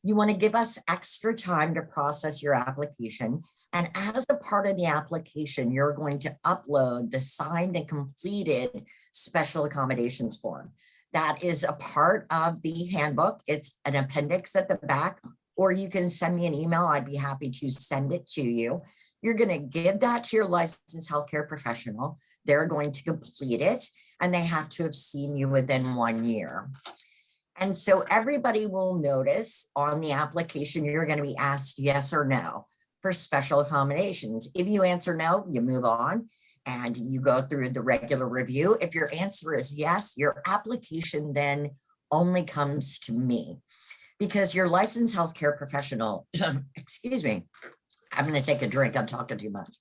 You want to give us extra time to process your application. And as a part of the application, you're going to upload the signed and completed special accommodations form. That is a part of the handbook. It's an appendix at the back, or you can send me an email. I'd be happy to send it to you. You're going to give that to your licensed healthcare professional. They're going to complete it, and they have to have seen you within 1 year. And so everybody will notice on the application, you're going to be asked yes or no for special accommodations. If you answer no, you move on and you go through the regular review. If your answer is yes, your application then only comes to me, because your licensed healthcare professional, excuse me, I'm going to take a drink. I'm talking too much.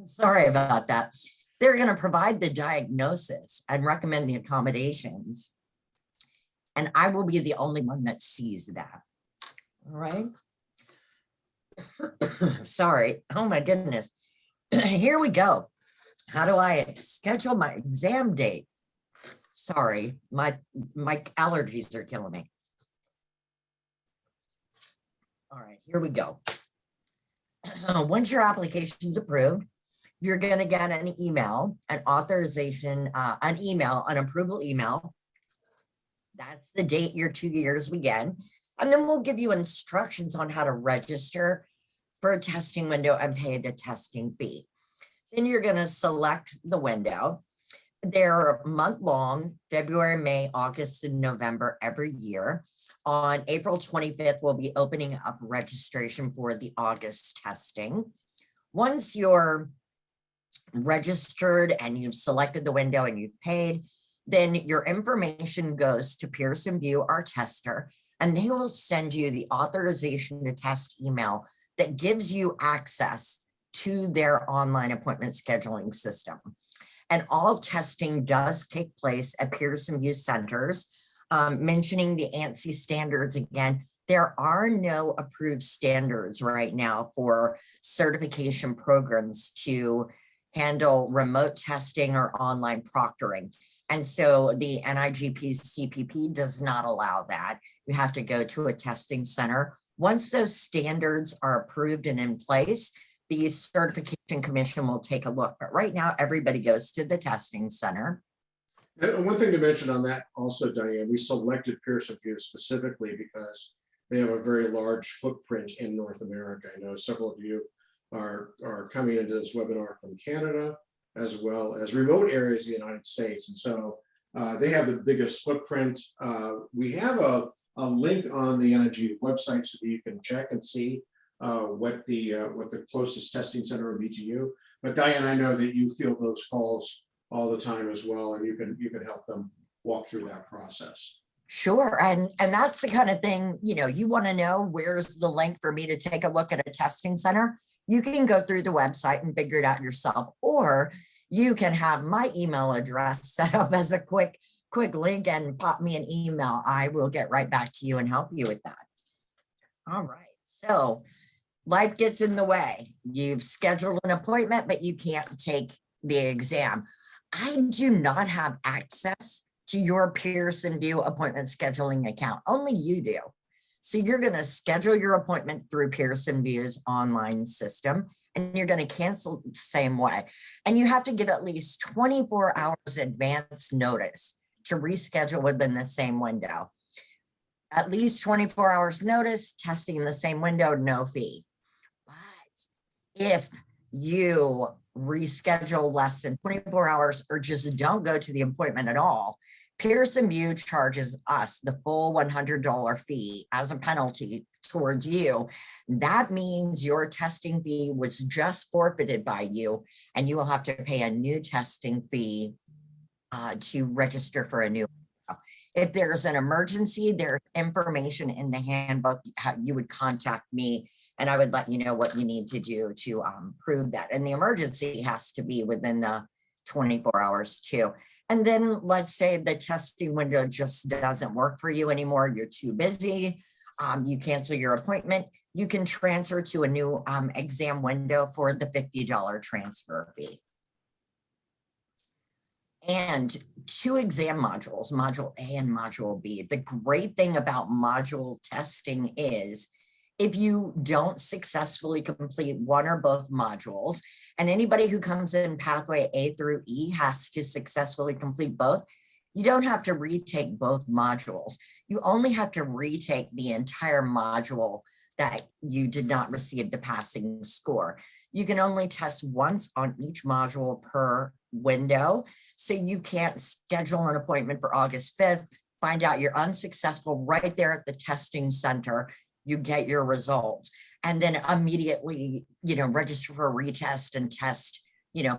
Sorry about that. They're going to provide the diagnosis and recommend the accommodations. And I will be the only one that sees that. All right. Sorry. Oh my goodness. Here we go. How do I schedule my exam date? Sorry, my allergies are killing me. All right, here we go. Once your application is approved, you're going to get an email, an authorization, an approval email. That's the date your 2 years begin. And then we'll give you instructions on how to register for a testing window and pay the testing fee. Then you're going to select the window. They're month-long, February, May, August, and November every year. On April 25th, we'll be opening up registration for the August testing. Once you're registered and you've selected the window and you've paid, then your information goes to Pearson VUE, our tester, and they will send you the authorization to test email that gives you access to their online appointment scheduling system. And all testing does take place at Pearson VUE centers. Mentioning the ANSI standards again, there are no approved standards right now for certification programs to handle remote testing or online proctoring. And so the NIGP-CPP does not allow that. You have to go to a testing center. Once those standards are approved and in place, the certification commission will take a look. But right now, everybody goes to the testing center. And one thing to mention on that also, Diane, we selected Pearson VUE specifically because they have a very large footprint in North America. I know several of you are coming into this webinar from Canada, as well as remote areas of the United States. And so they have the biggest footprint. We have a link on the NIG website so that you can check and see what the closest testing center would be to you. But Diane, I know that you field those calls all the time as well, and you can help them walk through that process. Sure, and that's the kind of thing, you want to know where's the link for me to take a look at a testing center. You can go through the website and figure it out yourself, or you can have my email address set up as a quick link and pop me an email. I will get right back to you and help you with that. All right, so life gets in the way. You've scheduled an appointment, but you can't take the exam. I do not have access to your Pearson VUE appointment scheduling account. Only you do. So you're going to schedule your appointment through Pearson VUE's online system, and you're going to cancel the same way. And you have to give at least 24 hours advance notice to reschedule within the same window. At least 24 hours notice, testing in the same window, no fee. But if you reschedule less than 24 hours or just don't go to the appointment at all, Pearson VUE charges us the full $100 fee as a penalty towards you. That means your testing fee was just forfeited by you, and you will have to pay a new testing fee to register for a new. If there's an emergency, there's information in the handbook how you would contact me, and I would let you know what you need to do to prove that. And the emergency has to be within the 24 hours too. And then let's say the testing window just doesn't work for you anymore. You're too busy. You cancel your appointment. You can transfer to a new exam window for the $50 transfer fee. And 2 exam modules, Module A and Module B. The great thing about module testing is if you don't successfully complete one or both modules, and anybody who comes in pathway A through E has to successfully complete both, you don't have to retake both modules. You only have to retake the entire module that you did not receive the passing score. You can only test once on each module per window. So you can't schedule an appointment for August 5th, find out you're unsuccessful right there at the testing center, you get your results, and then immediately, register for a retest and test,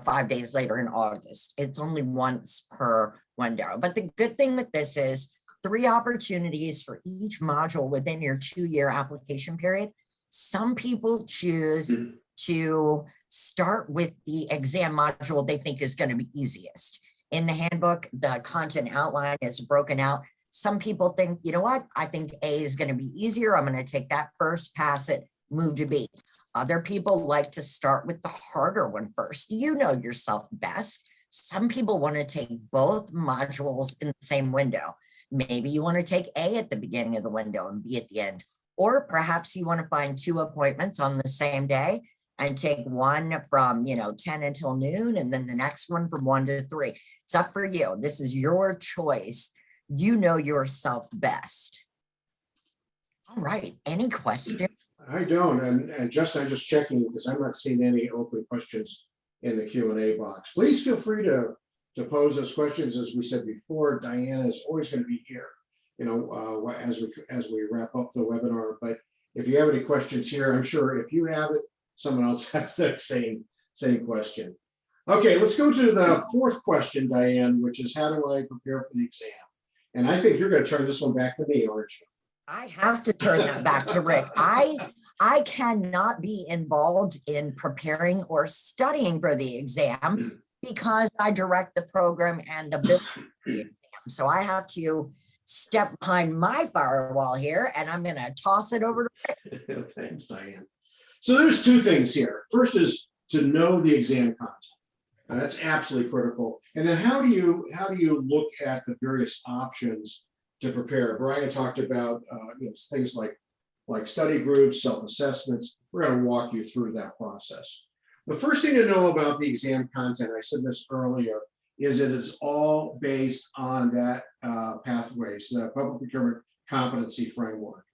5 days later in August. It's only once per window. But the good thing with this is 3 opportunities for each module within your 2-year application period. Some people choose to start with the exam module they think is going to be easiest. In the handbook, the content outline is broken out. Some people think, you know what, I think A is going to be easier. I'm going to take that first, pass it, move to B. Other people like to start with the harder one first. You know yourself best. Some people want to take both modules in the same window. Maybe you want to take A at the beginning of the window and B at the end. Or perhaps you want to find 2 appointments on the same day and take one from 10 until noon, and then the next one from 1 to 3. It's up for you. This is your choice. You know yourself best. All right, any questions? I don't, and Justin, I'm just checking because I'm not seeing any open questions in the Q&A box. Please feel free to pose those questions. As we said before, Diana is always going to be here, as we wrap up the webinar. But if you have any questions here, I'm sure if you have it, someone else has that same question. Okay, let's go to the 4th question, Diane, which is how do I prepare for the exam? And I think you're going to turn this one back to me, aren't you? I have to turn that back to Rick. I cannot be involved in preparing or studying for the exam because I direct the program and the building exam. So I have to step behind my firewall here, and I'm going to toss it over to Thanks, Diane. So there's two things here. First is to know the exam content. That's absolutely critical. And then how do you look at the various options to prepare? Brian talked about things like study groups, self-assessments. We're going to walk you through that process. The first thing to know about the exam content, I said this earlier, is that it's all based on that pathways, the Public Procurement Competency Framework.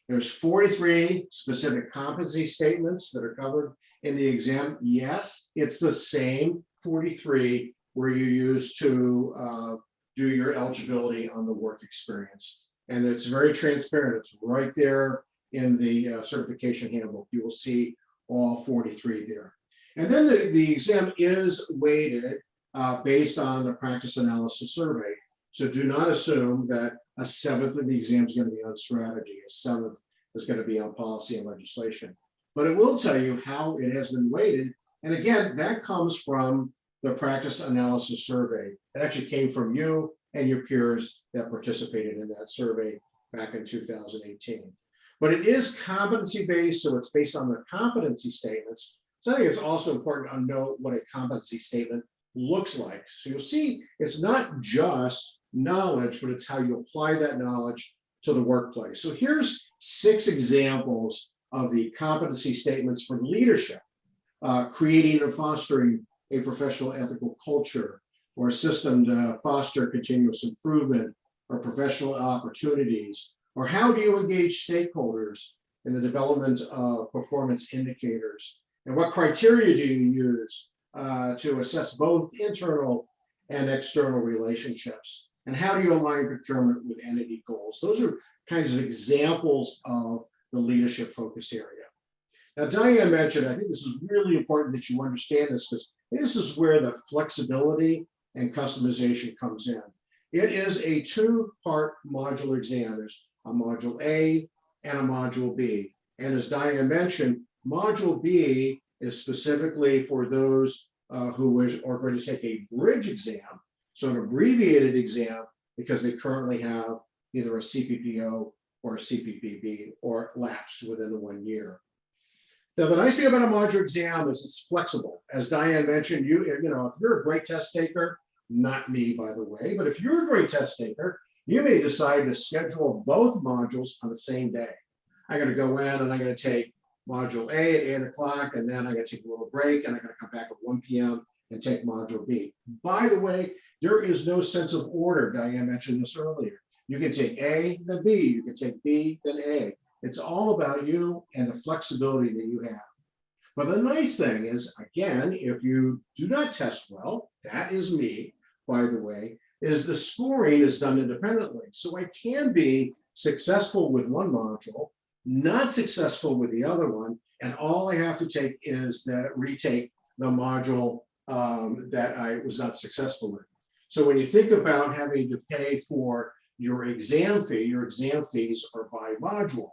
There's 43 specific competency statements that are covered in the exam. Yes, it's the same 43 where you use to do your eligibility on the work experience. And it's very transparent. It's right there in the certification handbook. You will see all 43 there. And then the exam is weighted based on the practice analysis survey. So do not assume that a seventh of the exam is going to be on strategy, a seventh is going to be on policy and legislation. But it will tell you how it has been weighted. And again, that comes from the practice analysis survey. It actually came from you and your peers that participated in that survey back in 2018. But it is competency-based, so it's based on the competency statements. So I think it's also important to know what a competency statement looks like. So you'll see it's not just knowledge, but it's how you apply that knowledge to the workplace. So here's 6 examples of the competency statements for leadership, creating and fostering a professional ethical culture, or a system to foster continuous improvement or professional opportunities, or how do you engage stakeholders in the development of performance indicators, and what criteria do you use to assess both internal and external relationships, and how do you align procurement with entity goals? Those are kinds of examples of the leadership focus area. Now, Diane mentioned, I think this is really important that you understand this, because this is where the flexibility and customization comes in. It is a 2-part modular exam. There's a module A and a module B. And as Diane mentioned, module B is specifically for those who are going to take a bridge exam, so an abbreviated exam, because they currently have either a CPPO or a CPPB or lapsed within the 1 year. Now, the nice thing about a modular exam is it's flexible. As Diane mentioned, you know, if you're a great test taker, not me, by the way, but if you're a great test taker, you may decide to schedule both modules on the same day. I'm going to go in and I'm going to take module A at 8 o'clock, and then I'm going to take a little break, and I'm going to come back at 1 p.m. and take module B. By the way, there is no sense of order. Diane mentioned this earlier. You can take A, then B. You can take B, then A. It's all about you and the flexibility that you have. But the nice thing is, again, if you do not test well, that is me, by the way, is the scoring is done independently. So I can be successful with one module, not successful with the other one, and all I have to take is retake the module that I was not successful with. So when you think about having to pay for your exam fee, your exam fees are by module.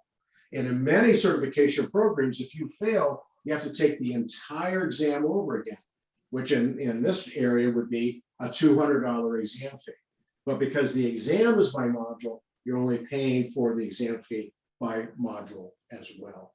And in many certification programs, if you fail, you have to take the entire exam over again, which in this area would be a $200 exam fee. But because the exam is by module, you're only paying for the exam fee by module as well.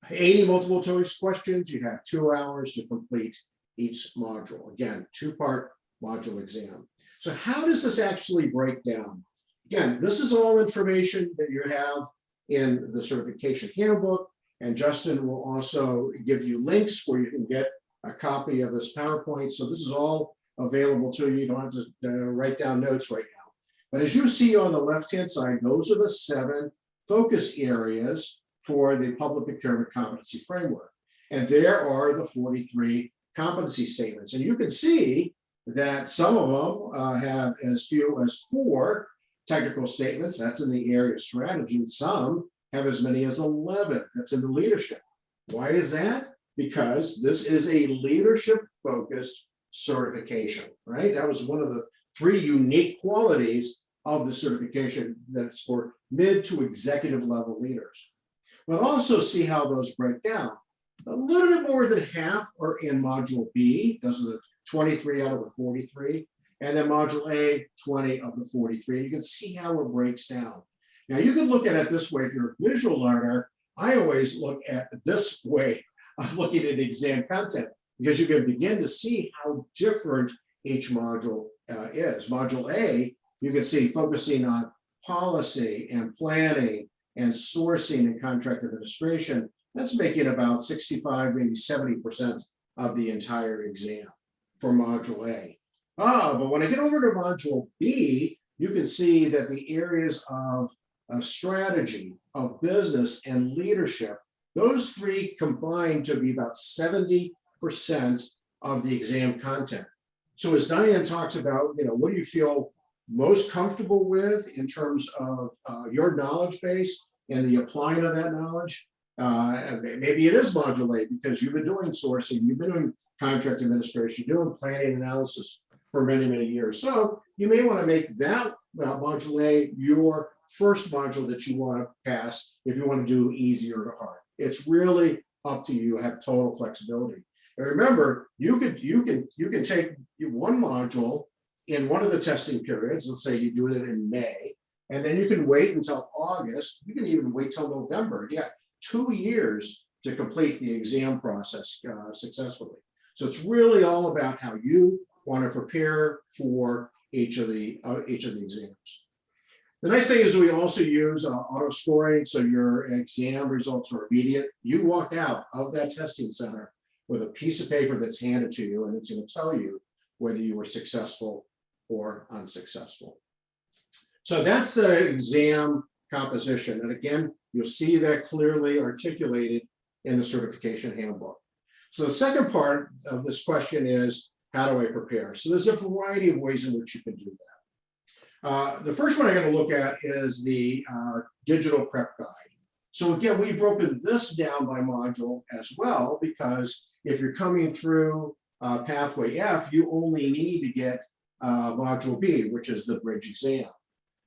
80 multiple choice questions, you have 2 hours to complete each module. Again, 2-part module exam. So how does this actually break down? Again, this is all information that you have in the certification handbook, and Justin will also give you links where you can get a copy of this PowerPoint. So this is all available to you. You don't have to write down notes right now. But as you see on the left-hand side, those are the 7 focus areas for the Public Procurement Competency Framework. And there are the 43 competency statements. And you can see that some of them have as few as 4 technical statements. That's in the area of strategy. And some have as many as 11. That's in the leadership. Why is that? Because this is a leadership-focused certification, right? That was one of the 3 unique qualities of the certification, that's for mid to executive level leaders. But also see how those break down. A little bit more than half are in Module B. Those are the 23 out of the 43. And then Module A, 20 of the 43. You can see how it breaks down. Now, you can look at it this way. If you're a visual learner, I always look at this way of looking at the exam content, because you can begin to see how different each module is. Module A, you can see focusing on policy and planning and sourcing and contract administration. That's making about 65, maybe 70% of the entire exam for Module A. But when I get over to Module B, you can see that the areas of strategy, of business, and leadership, those three combine to be about 70% of the exam content. So as Diane talks about, what do you feel most comfortable with in terms of your knowledge base and the applying of that knowledge? Maybe it is Module A because you've been doing sourcing, you've been doing contract administration, doing planning analysis for many, many years. So you may want to make that Module A your first module that you want to pass if you want to do easier to hard. It's really up to you. You have total flexibility. And remember, you can take one module in one of the testing periods. Let's say you do it in May, and then you can wait until August. You can even wait till November. You got 2 years to complete the exam process successfully. So it's really all about how you want to prepare for each of the exams. The nice thing is we also use auto scoring, so your exam results are immediate. You walk out of that testing center with a piece of paper that's handed to you, and it's going to tell you whether you were successful or unsuccessful. So that's the exam composition. And again, you'll see that clearly articulated in the certification handbook. So the second part of this question is, how do I prepare? So there's a variety of ways in which you can do that. The first one I'm going to look at is the digital prep guide. So again, we've broken this down by module as well, because if you're coming through Pathway F, you only need to get Module B, which is the bridge exam.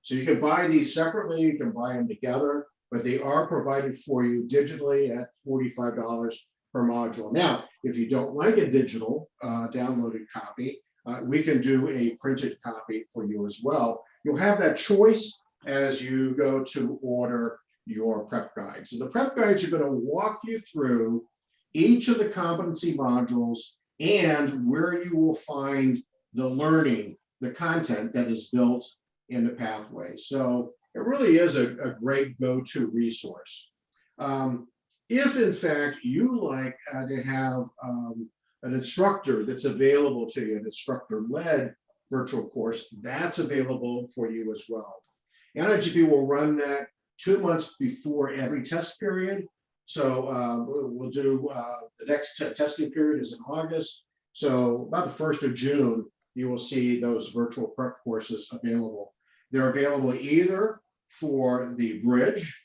So you can buy these separately, you can buy them together, but they are provided for you digitally at $45 per module. Now, if you don't like a digital downloaded copy, we can do a printed copy for you as well. You'll have that choice as you go to order your prep guides. So the prep guides are going to walk you through each of the competency modules and where you will find the learning, the content that is built in the pathway. So it really is a great go-to resource. If in fact you like to have an instructor that's available to you, an instructor-led virtual course, that's available for you as well. NIGP will run that 2 months before every test period. So we'll do the next testing period is in August. So about the 1st of June, you will see those virtual prep courses available. They're available either for the bridge,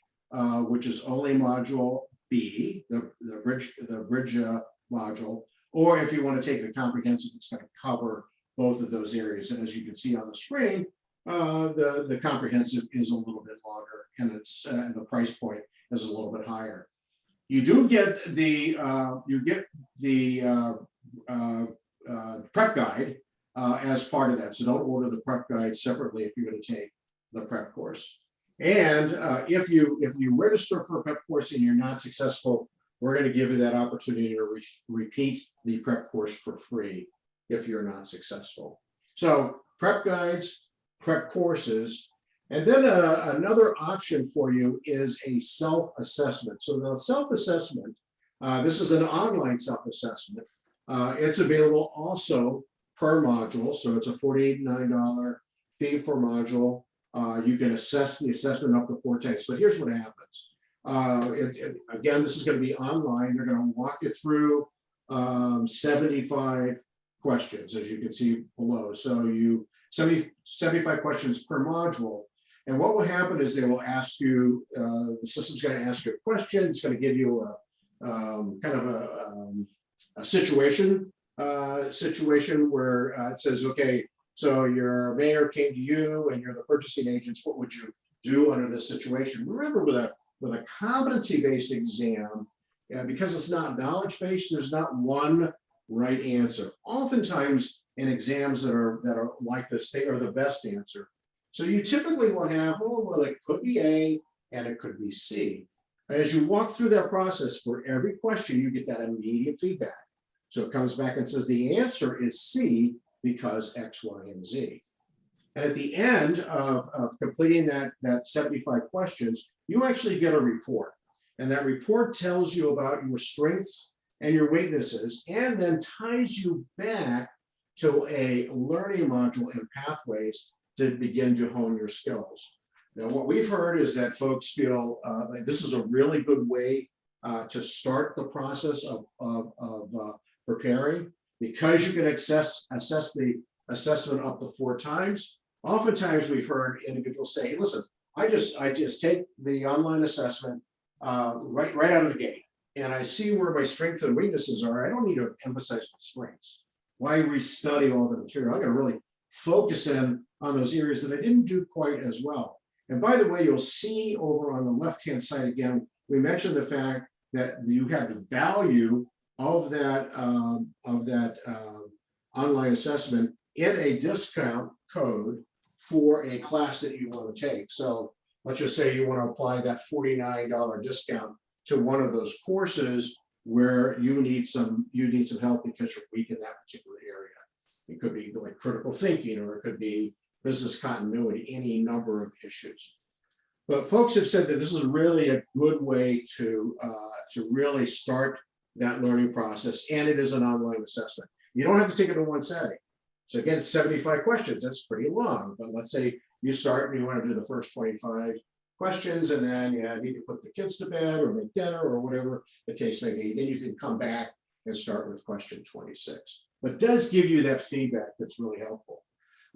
which is only module B, the bridge module, or if you want to take the comprehensive, it's going to cover both of those areas. And as you can see on the screen, the comprehensive is a little bit longer, and and the price point is a little bit higher. You do get the prep guide as part of that. So don't order the prep guide separately if you're going to take the prep course. And if you register for a prep course and you're not successful, we're going to give you that opportunity to repeat the prep course for free if you're not successful. So prep guides, prep courses, and then another option for you is a self-assessment. So the self-assessment, this is an online self-assessment. It's available also per module. So it's a $49 fee for module. You can assess the assessment up to 4 times, but here's what happens. Again, this is going to be online. They're going to walk you through 75 questions, as you can see below. So 75 questions per module. And what will happen is they will ask you, the system's going to ask you a question. It's going to give you a kind of a situation where it says, okay, so your mayor came to you and you're the purchasing agents. What would you do under this situation? Remember, with a competency-based exam, because it's not knowledge-based, there's not one right answer. Oftentimes in exams that are like this, they are the best answer. So you typically will have, oh, well, it could be A and it could be C. As you walk through that process, for every question, you get that immediate feedback. So it comes back and says the answer is C because X, Y, and Z. And at the end of completing that 75 questions, you actually get a report. And that report tells you about your strengths and your weaknesses, and then ties you back to a learning module and pathways to begin to hone your skills. Now, what we've heard is that folks feel like this is a really good way to start the process of preparing, because you can assess the assessment up to 4 times. Oftentimes we've heard individuals say, hey, listen, I just take the online assessment right out of the gate, and I see where my strengths and weaknesses are. I don't need to emphasize my strengths. Why restudy all the material? I'm going to really focus in on those areas that I didn't do quite as well. And by the way, you'll see over on the left-hand side again, we mentioned the fact that you have the value of that online assessment in a discount code for a class that you want to take. So let's just say you want to apply that $49 discount to one of those courses where you need some help because you're weak in that particular area. It could be like critical thinking, or it could be business continuity, any number of issues. But folks have said that this is really a good way to really start that learning process, and it is an online assessment. You don't have to take it in one setting. So again, 75 questions, that's pretty long, but let's say you start and you want to do the first 25 questions, and then you need to put the kids to bed or make dinner or whatever the case may be. Then you can come back and start with question 26. But it does give you that feedback that's really helpful.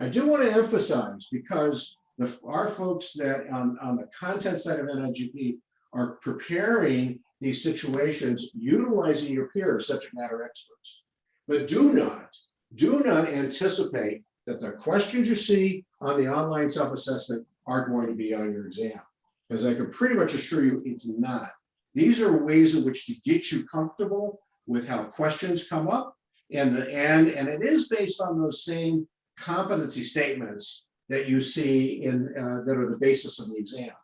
I do want to emphasize, because our folks that on the content side of NIGP are preparing these situations utilizing your peers, subject matter experts. But do not anticipate that the questions you see on the online self-assessment are going to be on your exam, because I can pretty much assure you it's not. These are ways in which to get you comfortable with how questions come up, and it is based on those same competency statements that you see in that are the basis of the exam.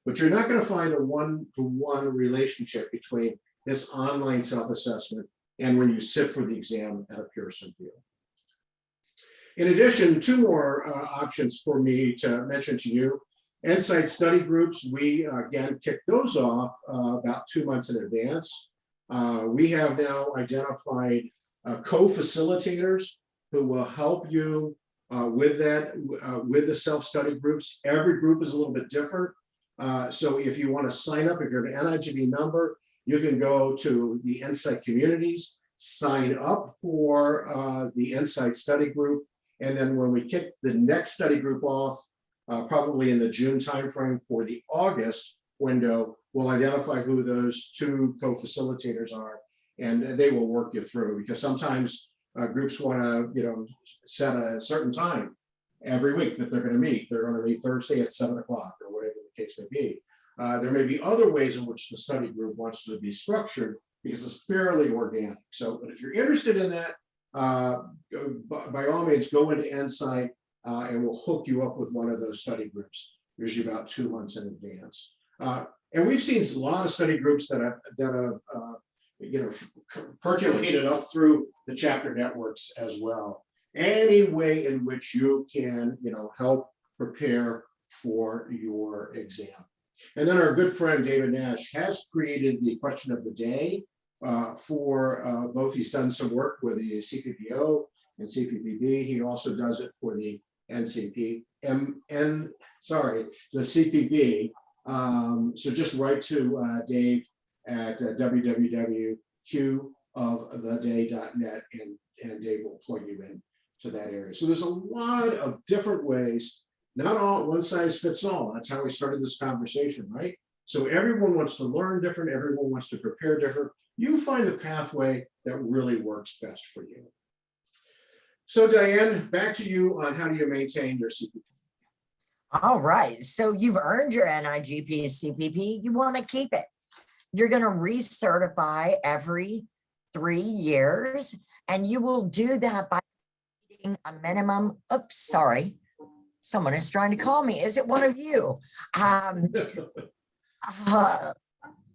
But you're not going to find a one-to-one relationship between this online self-assessment and when you sit for the exam at a Pearson field. In addition, 2 more options for me to mention to you. Insight study groups, we again kicked those off about 2 months in advance. We have now identified co-facilitators who will help you with the self-study groups. Every group is a little bit different. So if you want to sign up, if you're an NIGP member, you can go to the Insight communities, sign up for the Insight study group. And then when we kick the next study group off, probably in the June timeframe for the August window, we'll identify who those 2 co-facilitators are, and they will work you through, because sometimes groups want to, set a certain time every week that they're going to meet. They're going to meet Thursday at 7 o'clock or whatever the case may be. There may be other ways in which the study group wants to be structured, because it's fairly organic. So, but if you're interested in that, by all means, go into Insight and we'll hook you up with one of those study groups, usually about 2 months in advance. And we've seen a lot of study groups that have percolated up through the chapter networks as well. Any way in which you can, help prepare for your exam. And then our good friend David Nash has created the question of the day for both. He's done some work with the CPPO and CPPB. He also does it for the the CPP. So just write to Dave at www.qoftheday.net, and Dave will plug you in to that area. So there's a lot of different ways, not all one size fits all. That's how we started this conversation, right? So everyone wants to learn different, everyone wants to prepare different. You find the pathway that really works best for you. So Diane, back to you on how do you maintain your CPP? All right, so you've earned your NIGP-CPP, you want to keep it. You're going to recertify every 3 years, and you will do that by meeting a minimum. Oops, sorry. Someone is trying to call me. Is it one of you?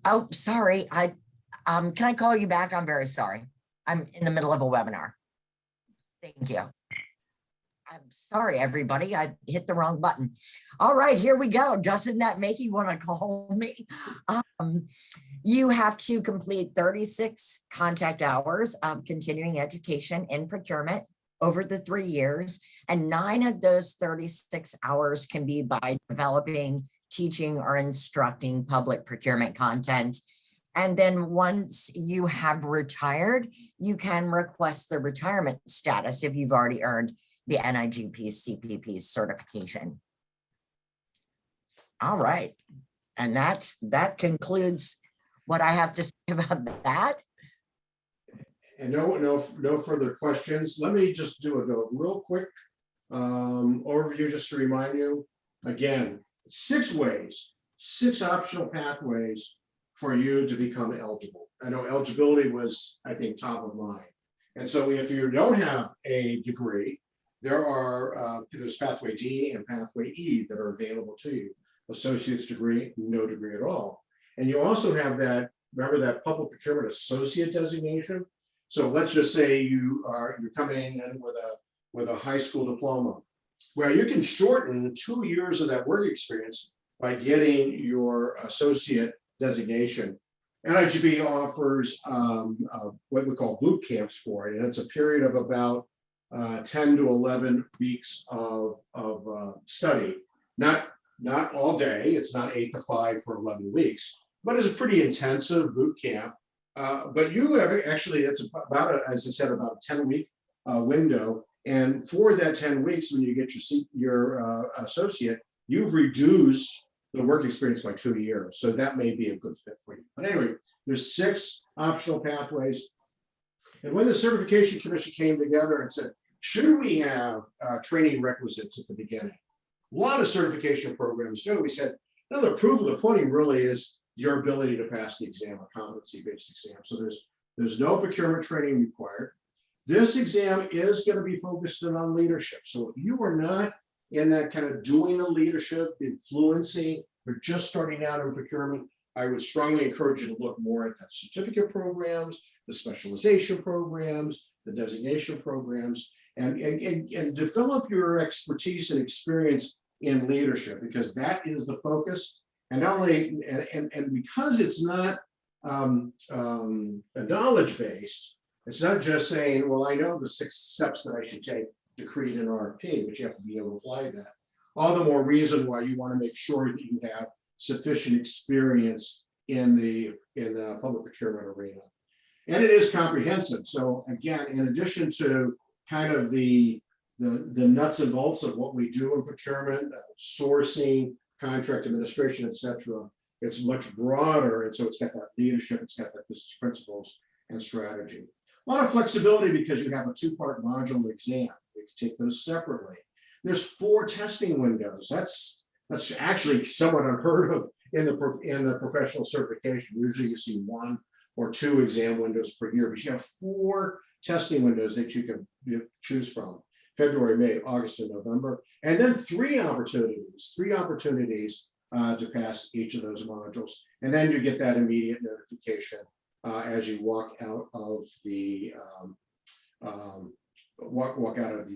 Oh, sorry. Can I call you back? I'm very sorry. I'm in the middle of a webinar. Thank you. I'm sorry, everybody. I hit the wrong button. All right, here we go. Doesn't that make you want to call me? You have to complete 36 contact hours of continuing education in procurement over the 3 years, and 9 of those 36 hours can be by developing, teaching, or instructing public procurement content. And then once you have retired, you can request the retirement status if you've already earned the NIGP-CPP certification. All right, and that concludes what I have to say about that. And no further questions. Let me just do a real quick overview just to remind you. Again, 6 optional pathways for you to become eligible. I know eligibility was, I think, top of mind. And so if you don't have a degree, there's pathway D and pathway E that are available to you. Associate's degree, no degree at all. And you also have that, remember that public procurement associate designation. So let's just say you're coming in with a high school diploma, where you can shorten 2 years of that work experience by getting your associate designation. NIGP offers what we call boot camps for it, and it's a period of about 10 to 11 weeks of study. Not all day, it's not 8 to 5 for 11 weeks, but it's a pretty intensive boot camp. But you have actually, it's about, as I said, about a 10-week window. And for that 10 weeks, when you get your associate, you've reduced the work experience by 2 years. So that may be a good fit for you. But anyway, there's 6 optional pathways. And when the Certification Commission came together and said, should we have training requisites at the beginning? A lot of certification programs do. We said, no, the proof of the pudding really is your ability to pass the exam, a competency-based exam. So there's no procurement training required. This exam is going to be focused on leadership. So if you are not in that kind of doing the leadership, influencing, or just starting out in procurement, I would strongly encourage you to look more at that certificate programs, the specialization programs, the designation programs, and develop your expertise and experience in leadership, because that is the focus. And not only, and because it's not knowledge-based, it's not just saying, well, I know the 6 steps that I should take to create an RFP, but you have to be able to apply that. All the more reason why you want to make sure that you have sufficient experience in the public procurement arena. And it is comprehensive. So again, in addition to kind of the nuts and bolts of what we do in procurement, sourcing, contract administration, etc., it's much broader. And so it's got that leadership, it's got that business principles and strategy. A lot of flexibility because you have a 2-part module exam. You can take those separately. There's 4 testing windows. That's actually somewhat unheard of in the professional certification. Usually you see 1 or 2 exam windows per year, but you have 4 testing windows that you can choose from: February, May, August, and November, and then 3 opportunities to pass each of those modules. And then you get that immediate notification as you walk out of the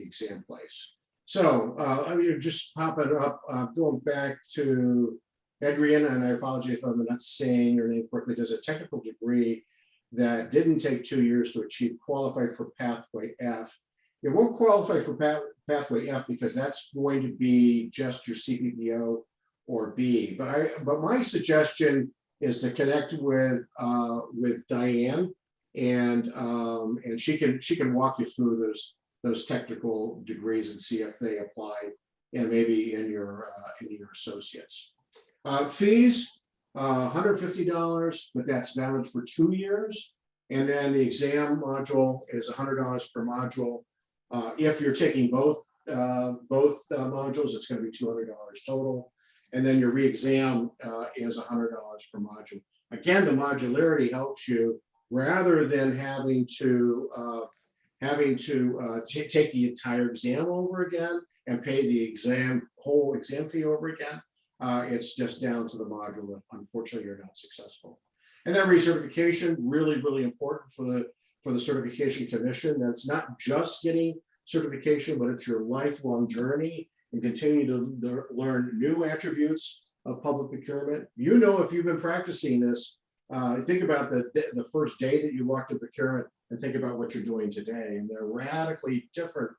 exam place. So I mean, just popping up, going back to Adrian, and I apologize if I'm not saying your name correctly. There's a technical degree that didn't take 2 years to achieve, qualified for pathway F. It won't qualify for pathway F because that's going to be just your CPPO or B. But my suggestion is to connect with Diane, and she can walk you through those technical degrees and see if they apply, and maybe in your associates. Fees, $150, but that's valid for 2 years. And then the exam module is $100 per module. If you're taking both modules, it's going to be $200 total. And then your re-exam is $100 per module. Again, the modularity helps you rather than having to take the entire exam over again and pay the whole exam fee over again. It's just down to the module if unfortunately you're not successful. And then recertification, really, really important for the certification commission. That's not just getting certification, but it's your lifelong journey and continue to learn new attributes of public procurement. You know, if you've been practicing this, think about the first day that you walked into procurement and think about what you're doing today. And they're radically different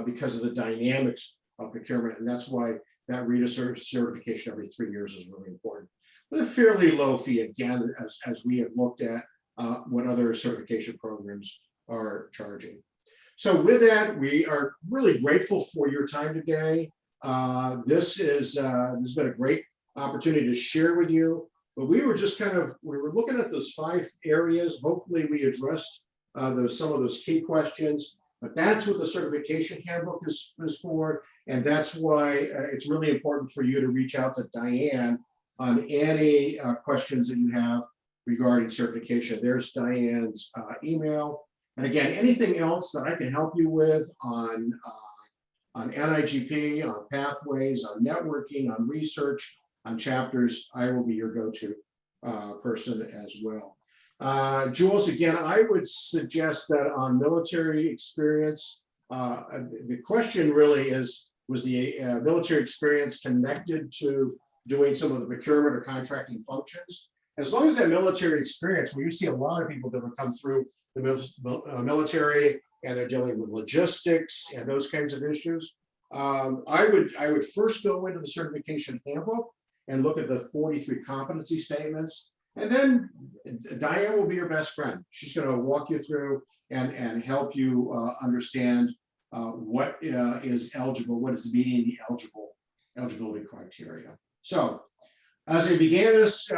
because of the dynamics of procurement. And that's why that certification every 3 years is really important. With a fairly low fee, again, as we have looked at what other certification programs are charging. So with that, we are really grateful for your time today. This has been a great opportunity to share with you, but we were just we were looking at those 5 areas. Hopefully we addressed some of those key questions, but that's what the certification handbook is for. And that's why it's really important for you to reach out to Diane on any questions that you have regarding certification. There's Diane's email. And again, anything else that I can help you with on NIGP, on pathways, on networking, on research, on chapters, I will be your go-to person as well. Jules, again, I would suggest that on military experience, the question really was the military experience connected to doing some of the procurement or contracting functions? As long as that military experience, where you see a lot of people that have come through the military and they're dealing with logistics and those kinds of issues, I would first go into the certification handbook and look at the 43 competency statements. And then Diane will be your best friend. She's going to walk you through and help you understand what is eligible, what is meeting the eligibility criteria. So as I began this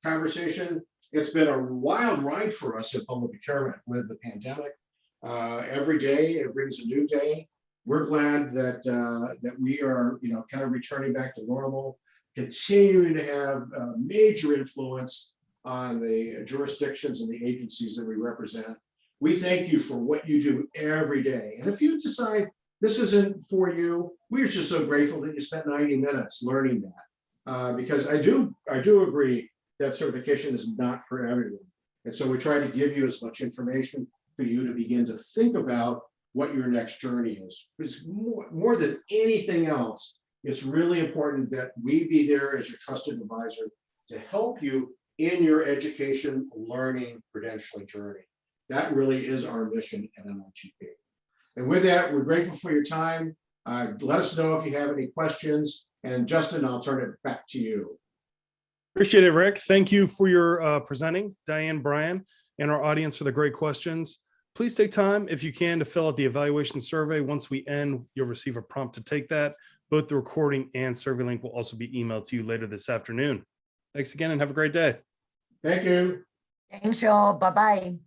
conversation, it's been a wild ride for us in public procurement with the pandemic. Every day it brings a new day. We're glad that we are, kind of returning back to normal, continuing to have major influence on the jurisdictions and the agencies that we represent. We thank you for what you do every day. And if you decide this isn't for you, we're just so grateful that you spent 90 minutes learning that. Because I do agree that certification is not for everyone. And so we try to give you as much information for you to begin to think about what your next journey is. Because more than anything else, it's really important that we be there as your trusted advisor to help you in your education, learning, credentialing journey. That really is our mission at NIGP. And with that, we're grateful for your time. Let us know if you have any questions. And Justin, I'll turn it back to you. Appreciate it, Rick. Thank you for your presenting, Diane, Brian, and our audience for the great questions. Please take time, if you can, to fill out the evaluation survey. Once we end, you'll receive a prompt to take that. Both the recording and survey link will also be emailed to you later this afternoon. Thanks again and have a great day. Thank you. Thanks, y'all. Bye-bye.